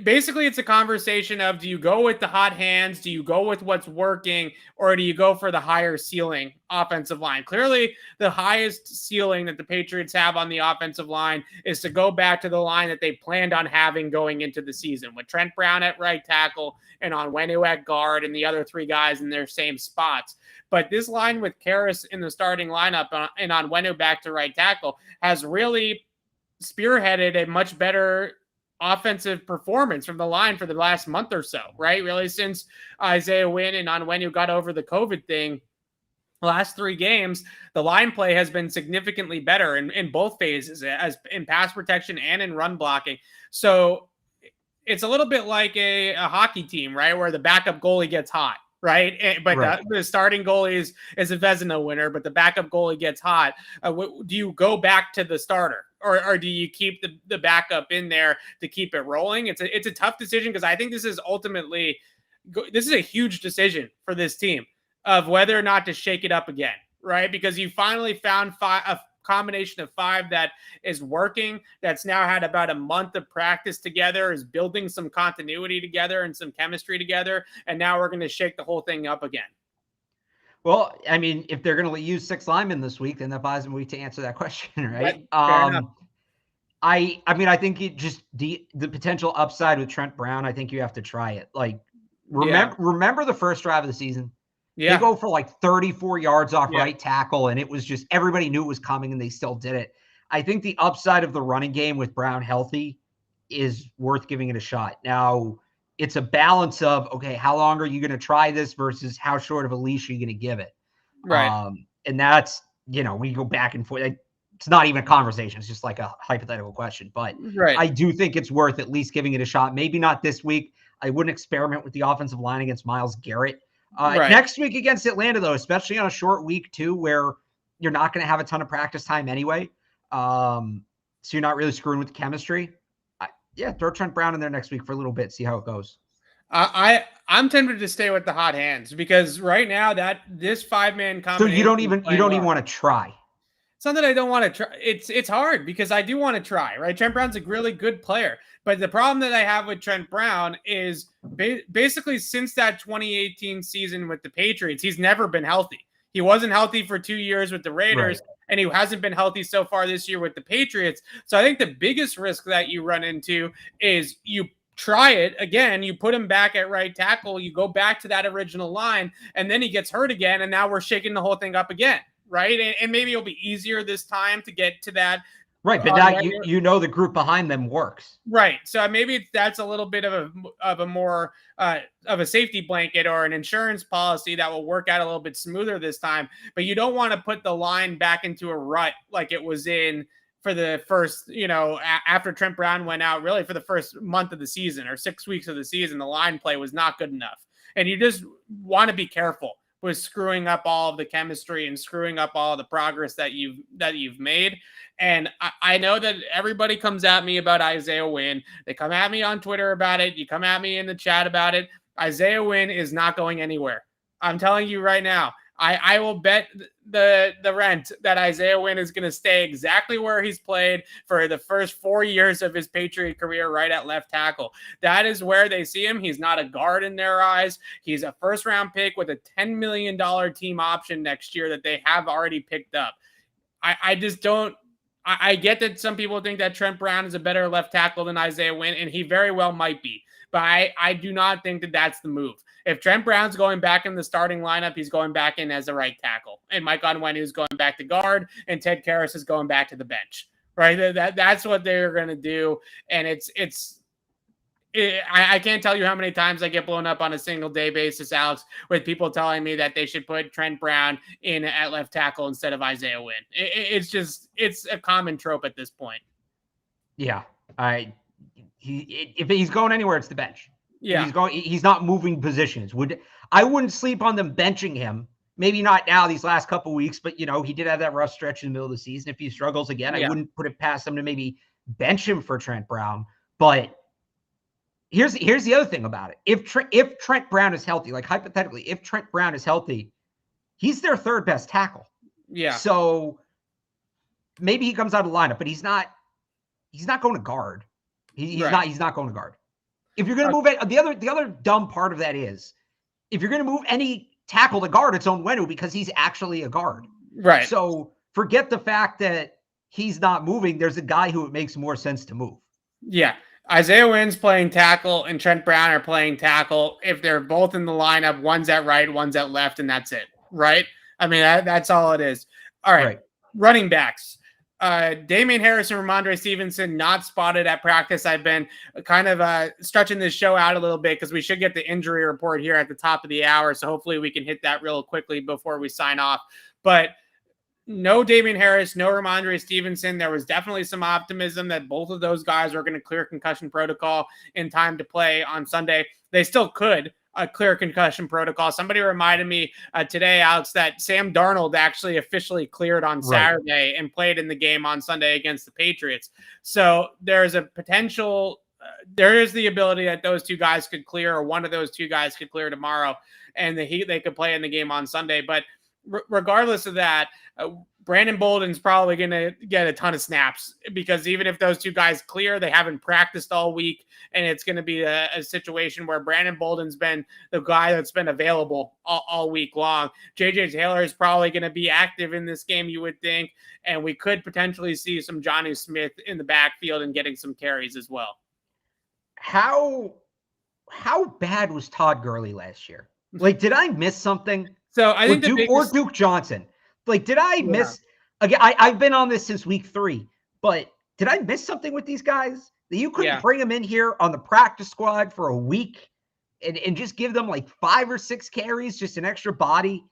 Basically, it's a conversation of, do you go with the hot hands? Do you go with what's working? Or do you go for the higher ceiling offensive line? Clearly, the highest ceiling that the Patriots have on the offensive line is to go back to the line that they planned on having going into the season, with Trent Brown at right tackle and Onwenu at guard and the other three guys in their same spots. But this line with Karras in the starting lineup and Onwenu back to right tackle has really spearheaded a much better offensive performance from the line for the last month or so, right? Really, since Isaiah Wynn and Onwenu got over the COVID thing, the last 3 games, the line play has been significantly better in both phases, as in pass protection and in run blocking. So it's a little bit like a hockey team, right? Where the backup goalie gets hot, right? But the starting goalie is a Vezina winner, but the backup goalie gets hot. Do you go back to the starter? Or do you keep the backup in there to keep it rolling? It's a tough decision, because I think this is a huge decision for this team of whether or not to shake it up again, right? Because you finally found a combination of 5 that is working, that's now had about a month of practice together, is building some continuity together and some chemistry together, and now we're going to shake the whole thing up again. Well, I mean, if they're going to use 6 linemen this week, then that buys them a week to answer that question, right? I mean, I think it just the potential upside with Trent Brown, I think you have to try it. Like, remember the first drive of the season? Yeah. They go for like 34 yards off right tackle, and it was just, everybody knew it was coming, and they still did it. I think the upside of the running game with Brown healthy is worth giving it a shot. Now, it's a balance of, okay, how long are you going to try this versus how short of a leash are you going to give it? Right. And that's, we go back and forth. It's not even a conversation. It's just like a hypothetical question. But I do think it's worth at least giving it a shot. Maybe not this week. I wouldn't experiment with the offensive line against Myles Garrett. Next week against Atlanta, though, especially on a short week too, where you're not going to have a ton of practice time anyway. So you're not really screwing with the chemistry. Throw Trent Brown in there next week for a little bit, see how it goes. I'm tempted to stay with the hot hands because right now that this 5-man combination. So you don't even want to try. It's not that I don't want to try. It's hard because I do want to try, right? Trent Brown's a really good player. But the problem that I have with Trent Brown is basically since that 2018 season with the Patriots, he's never been healthy. He wasn't healthy for 2 years with the Raiders, and he hasn't been healthy so far this year with the Patriots. So I think the biggest risk that you run into is you try it again, you put him back at right tackle, you go back to that original line, and then he gets hurt again, and now we're shaking the whole thing up again. Right. And maybe it'll be easier this time to get to that. Right. But now the group behind them works. Right. So maybe that's a little bit of a more of a safety blanket or an insurance policy that will work out a little bit smoother this time. But you don't want to put the line back into a rut like it was in for the first, after Trent Brown went out, really for the first month of the season or 6 weeks of the season, the line play was not good enough. And you just want to be careful with screwing up all of the chemistry and screwing up all of the progress that you've made. And I know that everybody comes at me about Isaiah Wynn. They come at me on Twitter about it. You come at me in the chat about it. Isaiah Wynn is not going anywhere. I'm telling you right now. I will bet the rent that Isaiah Wynn is going to stay exactly where he's played for the first 4 years of his Patriot career, right at left tackle. That is where they see him. He's not a guard in their eyes. He's a first-round pick with a $10 million team option next year that they have already picked up. I just don't. I get that some people think that Trent Brown is a better left tackle than Isaiah Wynn, and he very well might be. But I do not think that that's the move. If Trent Brown's going back in the starting lineup, he's going back in as a right tackle. And Mike Onwenu is going back to guard, and Ted Karras is going back to the bench. Right? That's what they're going to do. And I can't tell you how many times I get blown up on a single day basis, Alex, with people telling me that they should put Trent Brown in at left tackle instead of Isaiah Wynn. It's a common trope at this point. Yeah. If he's going anywhere, it's the bench. Yeah. He's not moving positions. I wouldn't sleep on them benching him. Maybe not now these last couple of weeks, but he did have that rough stretch in the middle of the season. If he struggles again, I wouldn't put it past them to maybe bench him for Trent Brown. But here's the other thing about it. If Trent Brown is healthy, like hypothetically, if Trent Brown is healthy, he's their third best tackle. Yeah. So maybe he comes out of the lineup, but he's not going to guard. He's not going to guard. If you're going to move it, the other dumb part of that is if you're going to move any tackle to guard, it's Onwenu because he's actually a guard. Right. So forget the fact that he's not moving. There's a guy who it makes more sense to move. Yeah. Isaiah Wynn's playing tackle and Trent Brown are playing tackle. If they're both in the lineup, one's at right, one's at left, and that's it. Right. I mean, that's all it is. All right. Running backs. Damian Harris and Ramondre Stevenson not spotted at practice. I've been kind of stretching this show out a little bit because we should get the injury report here at the top of the hour. So hopefully we can hit that real quickly before we sign off. But no Damian Harris, no Ramondre Stevenson. There was definitely some optimism that both of those guys are going to clear concussion protocol in time to play on Sunday. They still could. A clear concussion protocol. Somebody reminded me today, Alex, that Sam Darnold actually officially cleared on Saturday and played in the game on Sunday against the Patriots. So there's a potential, there is the ability that those two guys could clear, or one of those two guys could clear tomorrow, and they could play in the game on Sunday. But regardless of that, Brandon Bolden's probably going to get a ton of snaps because even if those two guys clear, they haven't practiced all week. And it's going to be a situation where Brandon Bolden's been the guy that's been available all week long. JJ Taylor is probably going to be active in this game, you would think. And we could potentially see some Johnny Smith in the backfield and getting some carries as well. How bad was Todd Gurley last year? Like, did I miss something? So I think Duke Johnson. Like, did I miss again? I've been on this since week 3, but did I miss something with these guys that you couldn't bring them in here on the practice squad for a week and just give them like 5 or 6 carries, just an extra body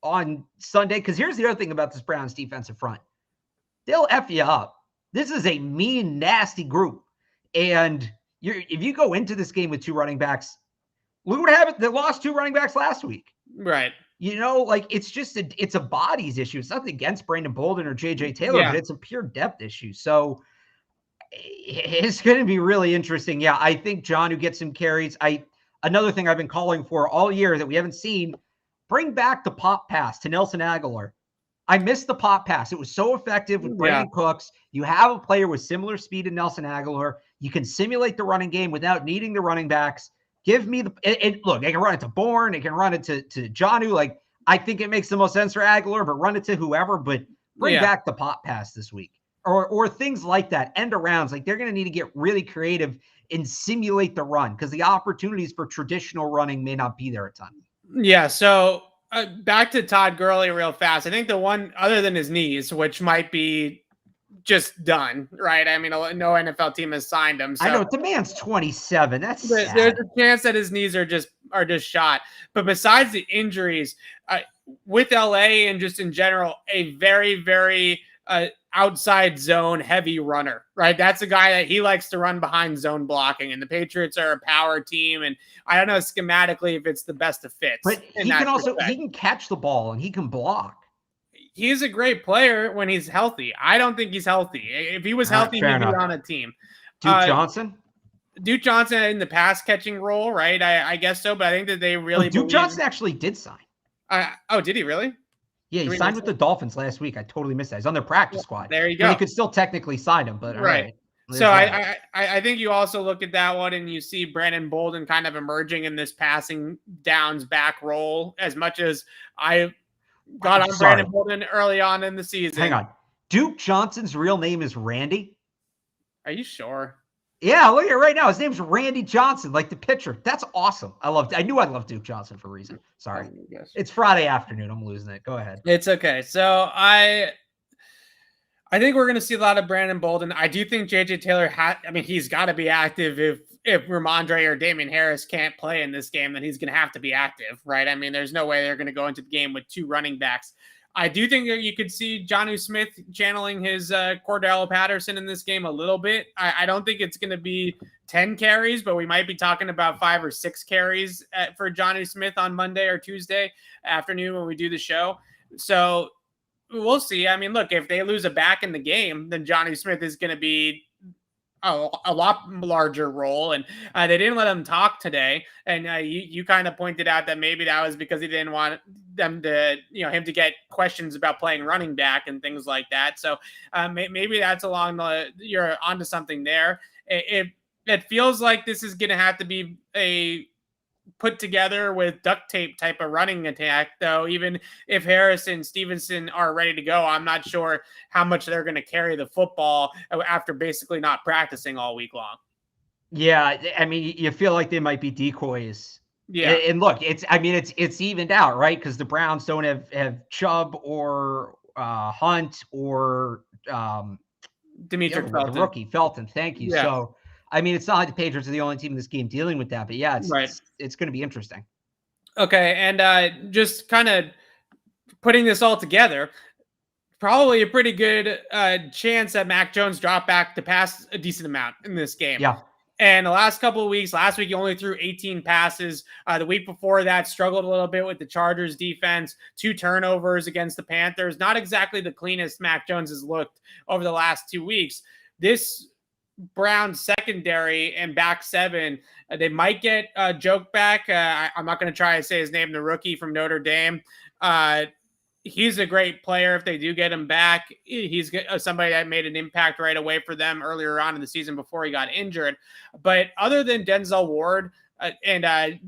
on Sunday? Because here's the other thing about this Browns defensive front. They'll F you up. This is a mean, nasty group. And if you go into this game with 2 running backs, Look what happened. They lost 2 running backs last week. Right. Like it's just it's a bodies issue. It's nothing against Brandon Bolden or JJ Taylor, but it's a pure depth issue. So it's going to be really interesting. Yeah, I think Jonnu gets some carries. Another thing I've been calling for all year that we haven't seen, bring back the pop pass to Nelson Aguilar. I missed the pop pass. It was so effective with Brandon Cooks. You have a player with similar speed to Nelson Aguilar. You can simulate the running game without needing the running backs. Give me look, they can run it to Bourne. They can run it to Jonnu. Like, I think it makes the most sense for Aguilar, but run it to whoever. But bring back the pop pass this week. Or things like that, end arounds. Like, they're going to need to get really creative and simulate the run because the opportunities for traditional running may not be there a ton. Yeah, so back to Todd Gurley real fast. I think the one other than his knees, which might be just done, right? I mean, no NFL team has signed him. So. I know the man's 27. That's sad. There's a chance that his knees are just shot. But besides the injuries, with LA and just in general, a very, very outside zone heavy runner, right? That's a guy that he likes to run behind zone blocking, and the Patriots are a power team, and I don't know schematically if it's the best of fits. But he can catch the ball and he can block. He's a great player when he's healthy. I don't think he's healthy. If he was healthy, he'd be on a team. Duke Johnson in the pass catching role, right? I guess so, but I think that they really Duke Johnson actually did sign. Did he really? Yeah, he signed with the Dolphins last week. I totally missed that. He's on their practice squad. There you go. But you could still technically sign him, but right. So I think you also look at that one and you see Brandon Bolden kind of emerging in this passing downs back role. As much as I got on Brandon Bolden early on in the season. Hang on. Duke Johnson's real name is Randy? Are you sure? Yeah, look at it right now. His name's Randy Johnson, like the pitcher. That's awesome. I knew I'd love Duke Johnson for a reason. Sorry. It's Friday afternoon. I'm losing it. Go ahead. It's okay. So I think we're going to see a lot of Brandon Bolden. I do think JJ Taylor he's got to be active. If Ramondre or Damian Harris can't play in this game, then he's going to have to be active, right? I mean, there's no way they're going to go into the game with 2 running backs. I do think that you could see Jonnu Smith channeling his Cordell Patterson in this game a little bit. I don't think it's going to be 10 carries, but we might be talking about 5 or 6 carries for Jonnu Smith on Monday or Tuesday afternoon when we do the show. So we'll see. I mean, look, if they lose a back in the game, then Jonnu Smith is going to be a lot larger role, and they didn't let him talk today. And you kind of pointed out that maybe that was because he didn't want them to, him to get questions about playing running back and things like that. So maybe that's you're onto something there. It feels like this is going to have to be a put together with duct tape type of running attack, though. Even if Harris and Stevenson are ready to go, I'm not sure how much they're going to carry the football after basically not practicing all week long. Yeah, I mean, you feel like they might be decoys. Yeah, and look, it's evened out, right? Because the Browns don't have Chubb or Hunt or Demetric Felton, the rookie Felton. Thank you. Yeah. So. I mean, it's not like the Patriots are the only team in this game dealing with that, but yeah, it's going to be interesting. Okay, and just kind of putting this all together, probably a pretty good chance that Mac Jones dropped back to pass a decent amount in this game. Yeah. And the last couple of weeks, last week he only threw 18 passes. The week before that, struggled a little bit with the Chargers defense, 2 turnovers against the Panthers. Not exactly the cleanest Mac Jones has looked over the last 2 weeks. This Browns secondary and back 7, they might get Joke back. I'm not going to try to say his name, the rookie from Notre Dame. He's a great player if they do get him back. He's somebody that made an impact right away for them earlier on in the season before he got injured. But other than Denzel Ward and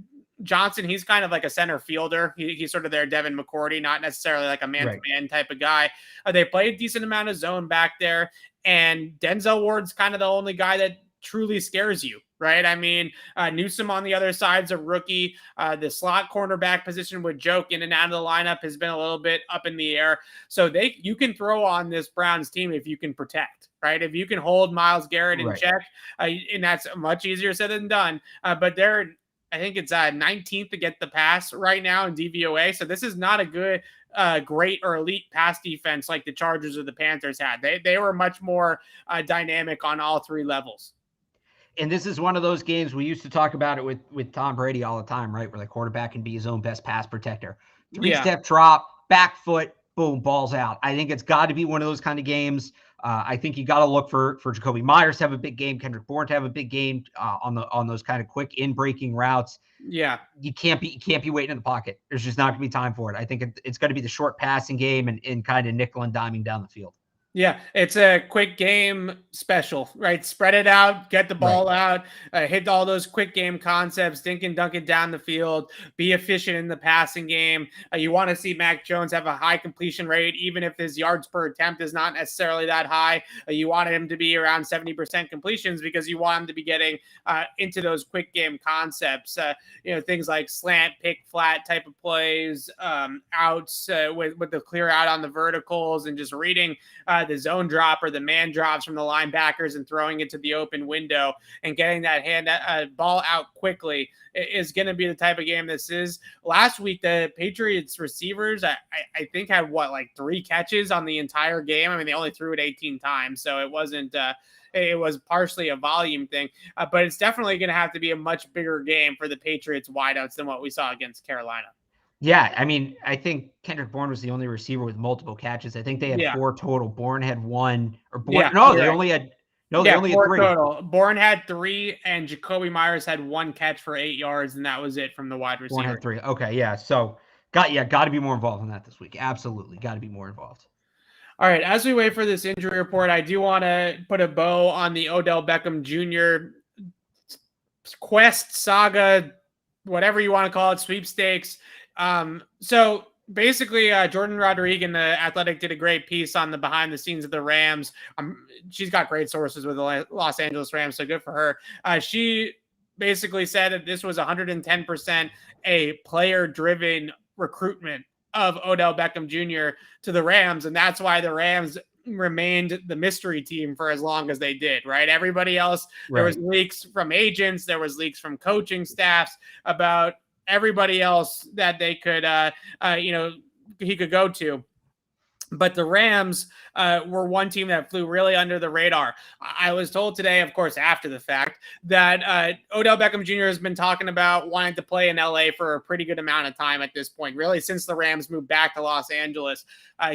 Johnson, he's kind of like a center fielder. He's sort of their Devin McCourty, not necessarily like a man-to-man type of guy. They play a decent amount of zone back there. And Denzel Ward's kind of the only guy that truly scares you, right? I mean, Newsome on the other side's a rookie. The slot cornerback position with Joke in and out of the lineup has been a little bit up in the air. So you can throw on this Browns team if you can protect, right? If you can hold Myles Garrett in check, and that's much easier said than done. But I think it's 19th to get the pass right now in DVOA. So this is not a good great or elite pass defense like the Chargers or the Panthers had. They were much more dynamic on all 3 levels. And this is one of those games we used to talk about it with Tom Brady all the time, right? Where the quarterback can be his own best pass protector. Three-step drop, back foot, boom, balls out. I think it's got to be one of those kind of games. I think you got to look for Jacoby Myers to have a big game, Kendrick Bourne to have a big game on those kind of quick in-breaking routes. Yeah. You can't be waiting in the pocket. There's just not going to be time for it. I think it's going to be the short passing game and kind of nickel and diming down the field. Yeah, it's a quick game special, right? Spread it out, get the ball out, hit all those quick game concepts, dink and dunk it down the field, be efficient in the passing game. You want to see Mac Jones have a high completion rate, even if his yards per attempt is not necessarily that high. You want him to be around 70% completions because you want him to be getting into those quick game concepts. Things like slant, pick, flat type of plays, outs with the clear out on the verticals, and just reading the zone drop or the man drops from the linebackers and throwing it to the open window and getting that ball out quickly is going to be the type of game this is. Last week, the Patriots receivers, I think had 3 catches on the entire game. I mean, they only threw it 18 times, so it wasn't, it was partially a volume thing, but it's definitely going to have to be a much bigger game for the Patriots wideouts than what we saw against Carolina. Yeah, I mean, I think Kendrick Bourne was the only receiver with multiple catches. I think they had 4 total. Bourne had 1. Or Bourne, they only had 3 total. Bourne had 3, and Jacoby Myers had 1 catch for 8 yards, and that was it from the wide receiver. Bourne had 3. Okay, yeah. So got to be more involved in that this week. Absolutely, got to be more involved. All right, as we wait for this injury report, I do want to put a bow on the Odell Beckham Jr. quest, saga, whatever you want to call it, sweepstakes. So basically, Jordan Rodriguez in The Athletic did a great piece on the behind the scenes of the Rams. She's got great sources with the Los Angeles Rams, so good for her. She basically said that this was 110% a player-driven recruitment of Odell Beckham Jr. to the Rams, and that's why the Rams remained the mystery team for as long as they did, right? Everybody else, there was leaks from agents, there was leaks from coaching staffs about everybody else that they could, he could go to. But the Rams were one team that flew really under the radar. I was told today, of course, after the fact, that Odell Beckham Jr. has been talking about wanting to play in LA for a pretty good amount of time at this point. Really, since the Rams moved back to Los Angeles,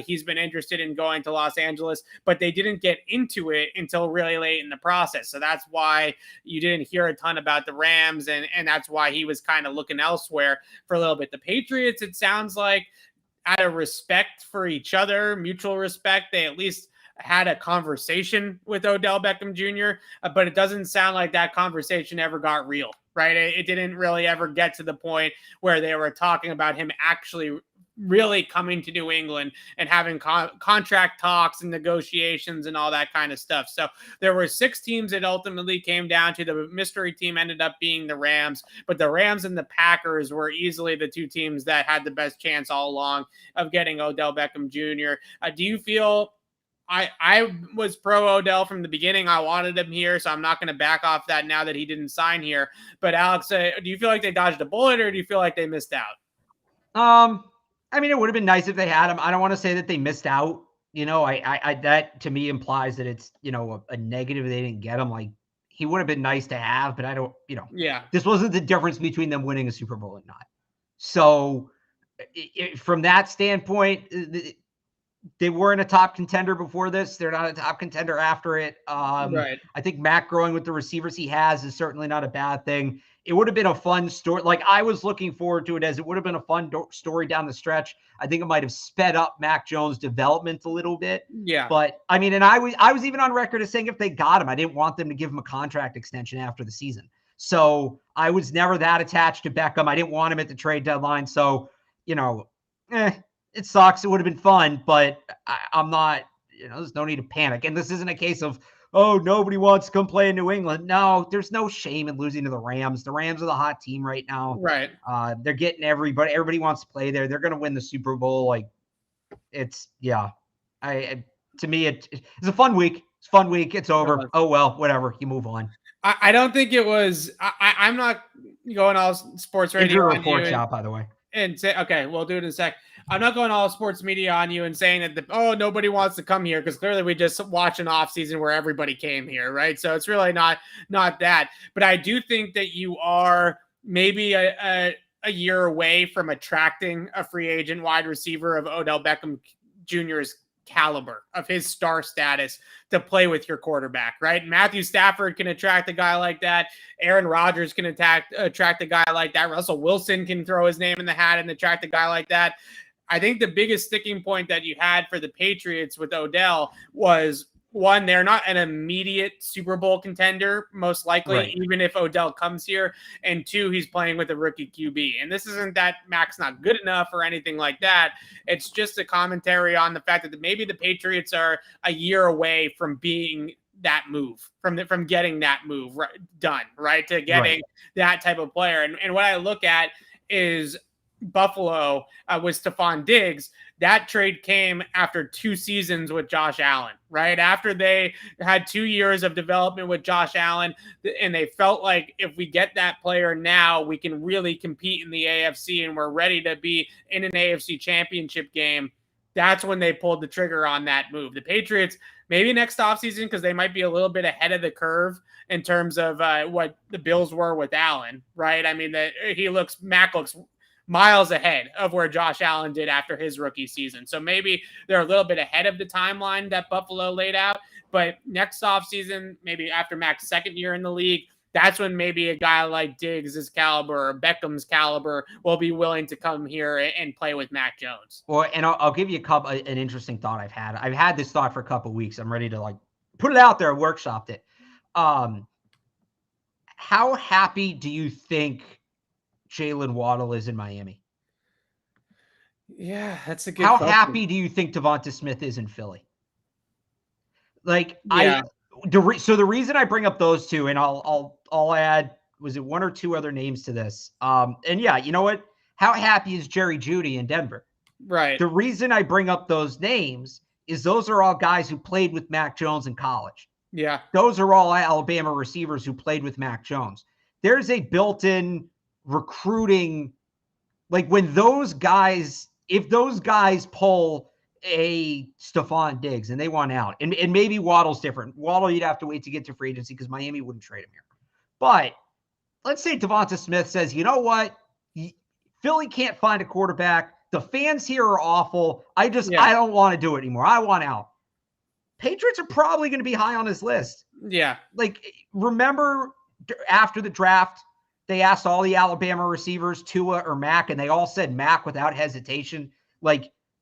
he's been interested in going to Los Angeles, but they didn't get into it until really late in the process. So that's why you didn't hear a ton about the Rams, and that's why he was kind of looking elsewhere for a little bit. The Patriots, it sounds like, out of respect for each other, mutual respect, they at least had a conversation with Odell Beckham Jr., but it doesn't sound like that conversation ever got real, right? It didn't really ever get to the point where they were talking about him actually really coming to New England and having contract talks and negotiations and all that kind of stuff. So there were 6 teams that ultimately came down to. The mystery team ended up being the Rams, but the Rams and the Packers were easily the 2 teams that had the best chance all along of getting Odell Beckham Jr. Do you feel I was pro Odell from the beginning. I wanted him here, so I'm not going to back off that now that he didn't sign here. But Alex, do you feel like they dodged a bullet, or do you feel like they missed out? I mean, it would have been nice if they had him. I don't want to say that they missed out. That to me implies that it's, a negative they didn't get him. Like, he would have been nice to have, but I don't, this wasn't the difference between them winning a Super Bowl and not. So from that standpoint, they weren't a top contender before this. They're not a top contender after it. I think Mac growing with the receivers he has is certainly not a bad thing. It would have been a fun story. Like, I was looking forward to it, as it would have been a fun story down the stretch. I think it might have sped up Mac Jones' development a little bit. Yeah. But I mean, and I was even on record as saying if they got him, I didn't want them to give him a contract extension after the season. So I was never that attached to Beckham. I didn't want him at the trade deadline. So, it sucks. It would have been fun, but I'm not, there's no need to panic. And this isn't a case of, oh, nobody wants to come play in New England. No, there's no shame in losing to the Rams. The Rams are the hot team right now. Right. They're getting everybody. Everybody wants to play there. They're going to win the Super Bowl. Like, to me, it's a fun week. It's a fun week. It's over. Oh, well, whatever. You move on. I don't think it was. I'm not going all sports radio. Injury report shot, by the way. and say, okay, we'll do it in a sec. I'm not going all sports media on you and saying that, nobody wants to come here, because clearly we just watch an off season where everybody came here, right? So it's really not that. But I do think that you are maybe a year away from attracting a free agent wide receiver of Odell Beckham Jr.'s caliber, of his star status, to play with your quarterback, right? Matthew Stafford can attract a guy like that. Aaron Rodgers can attract a guy like that. Russell Wilson can throw his name in the hat and attract a guy like that. I think the biggest sticking point that you had for the Patriots with Odell was, one, they're not an immediate Super Bowl contender, most likely, right, even if Odell comes here. And two, he's playing with a rookie QB. And this isn't that Mac's not good enough or anything like that. It's just a commentary on the fact that maybe the Patriots are a year away from being that move, from getting that move done, right, to getting that type of player. And what I look at is Buffalo with Stephon Diggs. That trade came after 2 seasons with Josh Allen, right? After they had 2 years of development with Josh Allen, and they felt like if we get that player now, we can really compete in the AFC and we're ready to be in an AFC championship game. That's when they pulled the trigger on that move. The Patriots, maybe next offseason, because they might be a little bit ahead of the curve in terms of what the Bills were with Allen, right? I mean, Mac looks miles ahead of where Josh Allen did after his rookie season. So maybe they're a little bit ahead of the timeline that Buffalo laid out. But next offseason, maybe after Mac's second year in the league, that's when maybe a guy like Diggs' caliber or Beckham's caliber will be willing to come here and play with Mac Jones. Well, and I'll give you an interesting thought I've had. I've had this thought for a couple of weeks. I'm ready to put it out there, workshopped it. How happy do you think Jalen Waddle is in Miami? Yeah, that's a good How question. happy do you think Devonta Smith is in Philly? So the reason I bring up those two, and I'll add, was it 1 or 2 other names to this? And yeah, you know what? How happy is Jerry Jeudy in Denver? Right. The reason I bring up those names is those are all guys who played with Mac Jones in college. Yeah. Those are all Alabama receivers who played with Mac Jones. There's a built-in recruiting, when those guys, if those guys pull a Stephon Diggs and they want out, and maybe Waddle's different. Waddle, you'd have to wait to get to free agency because Miami wouldn't trade him here. But let's say Devonta Smith says, you know what? Philly can't find a quarterback. The fans here are awful. I don't want to do it anymore. I want out. Patriots are probably going to be high on his list. Yeah. Remember after the draft, they asked all the Alabama receivers, Tua or Mac, and they all said Mac without hesitation.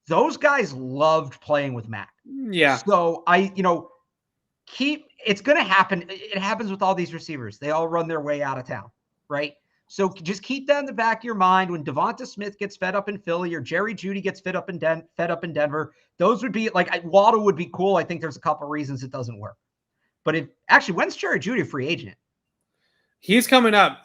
Those guys loved playing with Mac. Yeah. So it's going to happen. It happens with all these receivers. They all run their way out of town, right? So just keep that in the back of your mind when Devonta Smith gets fed up in Philly or Jerry Jeudy gets fed up in Denver. Those would be Waddle would be cool. I think there's a couple of reasons it doesn't work. But when's Jerry Jeudy a free agent? He's coming up.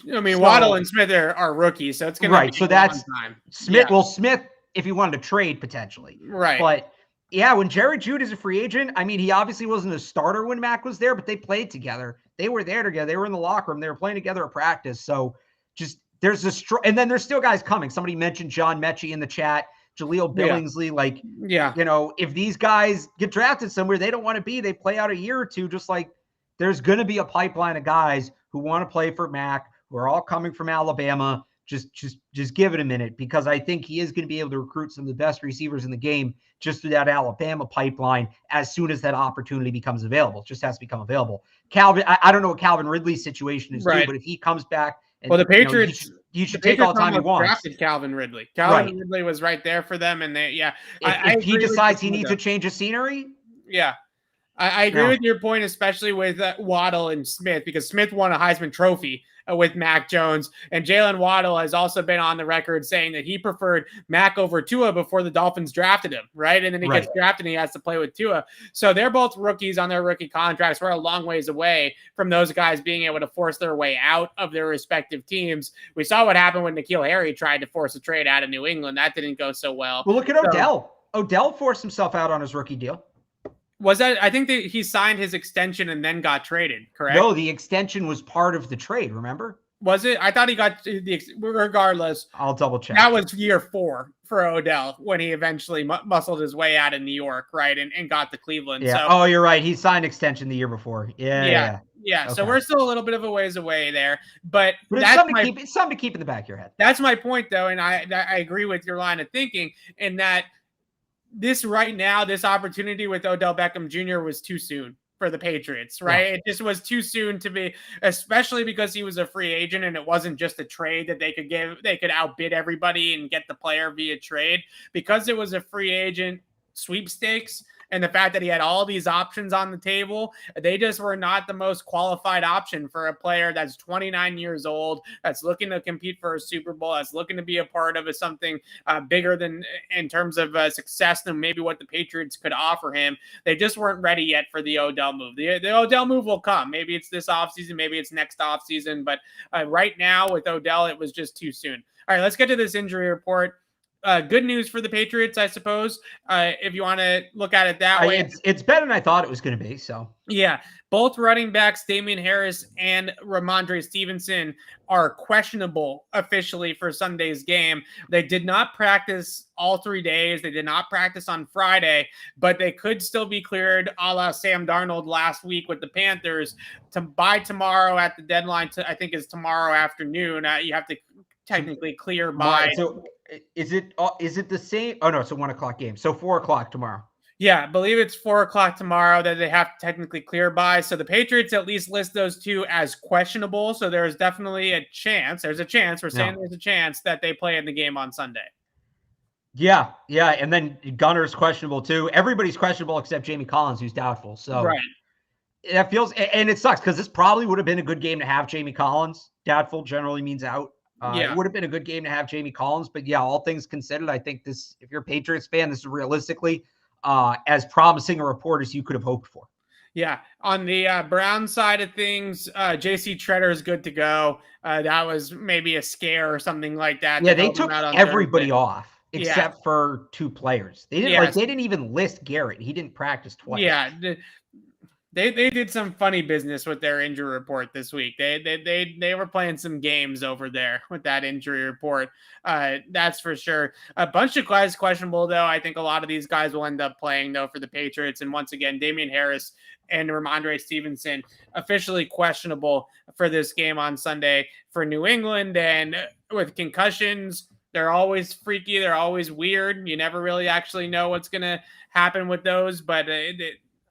Waddle and Smith are rookies, so it's going to be so that's time. Smith. Yeah. Well, Smith, if he wanted to trade potentially, right? But yeah, when Jerry Jeudy's a free agent, he obviously wasn't a starter when Mac was there, but they played together. They were there together. They were in the locker room. They were playing together at practice. So just there's and then there's still guys coming. Somebody mentioned John Mechie in the chat, Jaleel Billingsley. If these guys get drafted somewhere they don't want to be, they play out a year or two. Just there's going to be a pipeline of guys who want to play for Mac, who are all coming from Alabama. Just give it a minute, because I think he is going to be able to recruit some of the best receivers in the game just through that Alabama pipeline as soon as that opportunity becomes available. It just has to become available. Calvin, I don't know what Calvin Ridley's situation is, too, but if he comes back, the Patriots, you should take all the time he wants. Drafted Calvin Ridley. Ridley was right there for them, and if he decides he needs a change of scenery, yeah. I agree with your point, especially with Waddle and Smith, because Smith won a Heisman Trophy with Mac Jones, and Jalen Waddle has also been on the record saying that he preferred Mac over Tua before the Dolphins drafted him, right? And then he gets drafted and he has to play with Tua. So they're both rookies on their rookie contracts. We're a long ways away from those guys being able to force their way out of their respective teams. We saw what happened when N'Keal Harry tried to force a trade out of New England. That didn't go so well. Well, look at Odell. Odell forced himself out on his rookie deal. Was that? I think that he signed his extension and then got traded, correct? No, the extension was part of the trade, remember? Was it? I thought he got regardless. I'll double check. That was year 4 for Odell when he eventually muscled his way out of New York, right, and got to Cleveland. Yeah. So, oh, you're right. He signed extension the year before. Yeah. Okay. So we're still a little bit of a ways away there, but it's something to keep in the back of your head. That's my point, though, and I agree with your line of thinking in that this opportunity with Odell Beckham Jr. was too soon for the Patriots, right? Yeah. It just was too soon to be, especially because he was a free agent and it wasn't just a trade that they could outbid everybody and get the player via trade. Because it was a free agent sweepstakes, and the fact that he had all these options on the table, they just were not the most qualified option for a player that's 29 years old, that's looking to compete for a Super Bowl, that's looking to be a part of something bigger than in terms of success than maybe what the Patriots could offer him. They just weren't ready yet for the Odell move. The Odell move will come. Maybe it's this offseason, maybe it's next offseason, but right now with Odell, it was just too soon. All right, let's get to this injury report. Good news for the Patriots, I suppose, if you want to look at it that way. It's better than I thought it was going to be. So yeah, both running backs, Damian Harris and Ramondre Stevenson, are questionable officially for Sunday's game. They did not practice all 3 days. They did not practice on Friday, but they could still be cleared, a la Sam Darnold last week with the Panthers, by tomorrow at the deadline. I think is tomorrow afternoon. You have to technically clear by. So is it the same? Oh no, it's a 1 o'clock game. So 4 o'clock tomorrow. Yeah, I believe it's 4 o'clock tomorrow that they have to technically clear by. So the Patriots at least list those two as questionable. So there's definitely a chance. There's a chance. We're saying there's a chance that they play in the game on Sunday. Yeah. And then Gunner's questionable too. Everybody's questionable except Jamie Collins, who's doubtful. So right. That feels, and it sucks because this probably would have been a good game to have Jamie Collins. Doubtful generally means out. It would have been a good game to have Jamie Collins, but yeah, all things considered, I think this, if you're a Patriots fan, this is realistically as promising a report as you could have hoped for. Yeah. On the Brown side of things, JC Treader is good to go. That was maybe a scare or something like that. Yeah, they took everybody off except for 2 players. They didn't they didn't even list Garrett. He didn't practice twice. Yeah. They did some funny business with their injury report this week. They were playing some games over there with that injury report. That's for sure. A bunch of guys questionable, though. I think a lot of these guys will end up playing, though, for the Patriots. And once again, Damian Harris and Ramondre Stevenson officially questionable for this game on Sunday for New England. And with concussions, they're always freaky. They're always weird. You never really actually know what's going to happen with those. But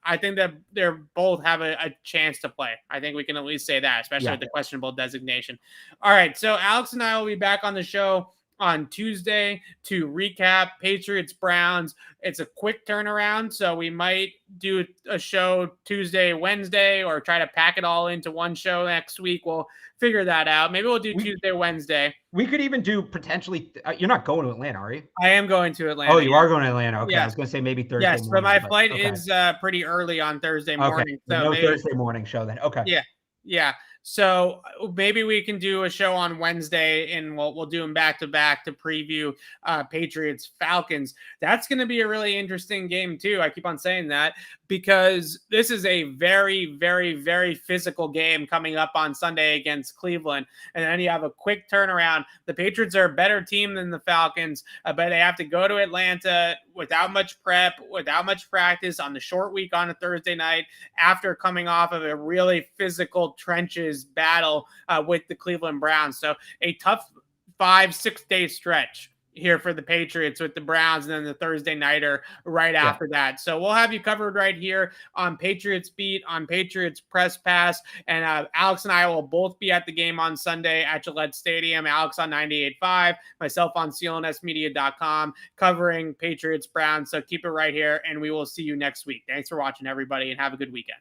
I think that they're both have a chance to play. I think we can at least say that, especially with the questionable designation. All right. So Alex and I will be back on the show on Tuesday to recap Patriots-Browns. It's a quick turnaround, so we might do a show Tuesday, Wednesday, or try to pack it all into one show next week. We'll figure that out. Maybe we'll do Tuesday, Wednesday. We could even do potentially you're not going to Atlanta, are you? I am going to Atlanta. Oh, you are going to Atlanta. Okay. I was going to say maybe Thursday morning. Yes, but my flight is pretty early on Thursday morning. So no Thursday morning show then. Okay. Yeah. So maybe we can do a show on Wednesday, and we'll do them back to back to preview Patriots Falcons. That's going to be a really interesting game too. I keep on saying that because this is a very, very, very physical game coming up on Sunday against Cleveland. And then you have a quick turnaround. The Patriots are a better team than the Falcons, but they have to go to Atlanta without much prep, without much practice on the short week on a Thursday night after coming off of a really physical trenches battle with the Cleveland Browns. So a tough 5-6 day stretch here for the Patriots with the Browns, and then the Thursday nighter right after that. So we'll have you covered right here on Patriots Beat, on Patriots Press Pass, and Alex and I will both be at the game on Sunday at Gillette Stadium. Alex on 98.5, myself on CLNSmedia.com, covering Patriots Browns. So keep it right here, and we will see you next week. Thanks for watching, everybody, and have a good weekend.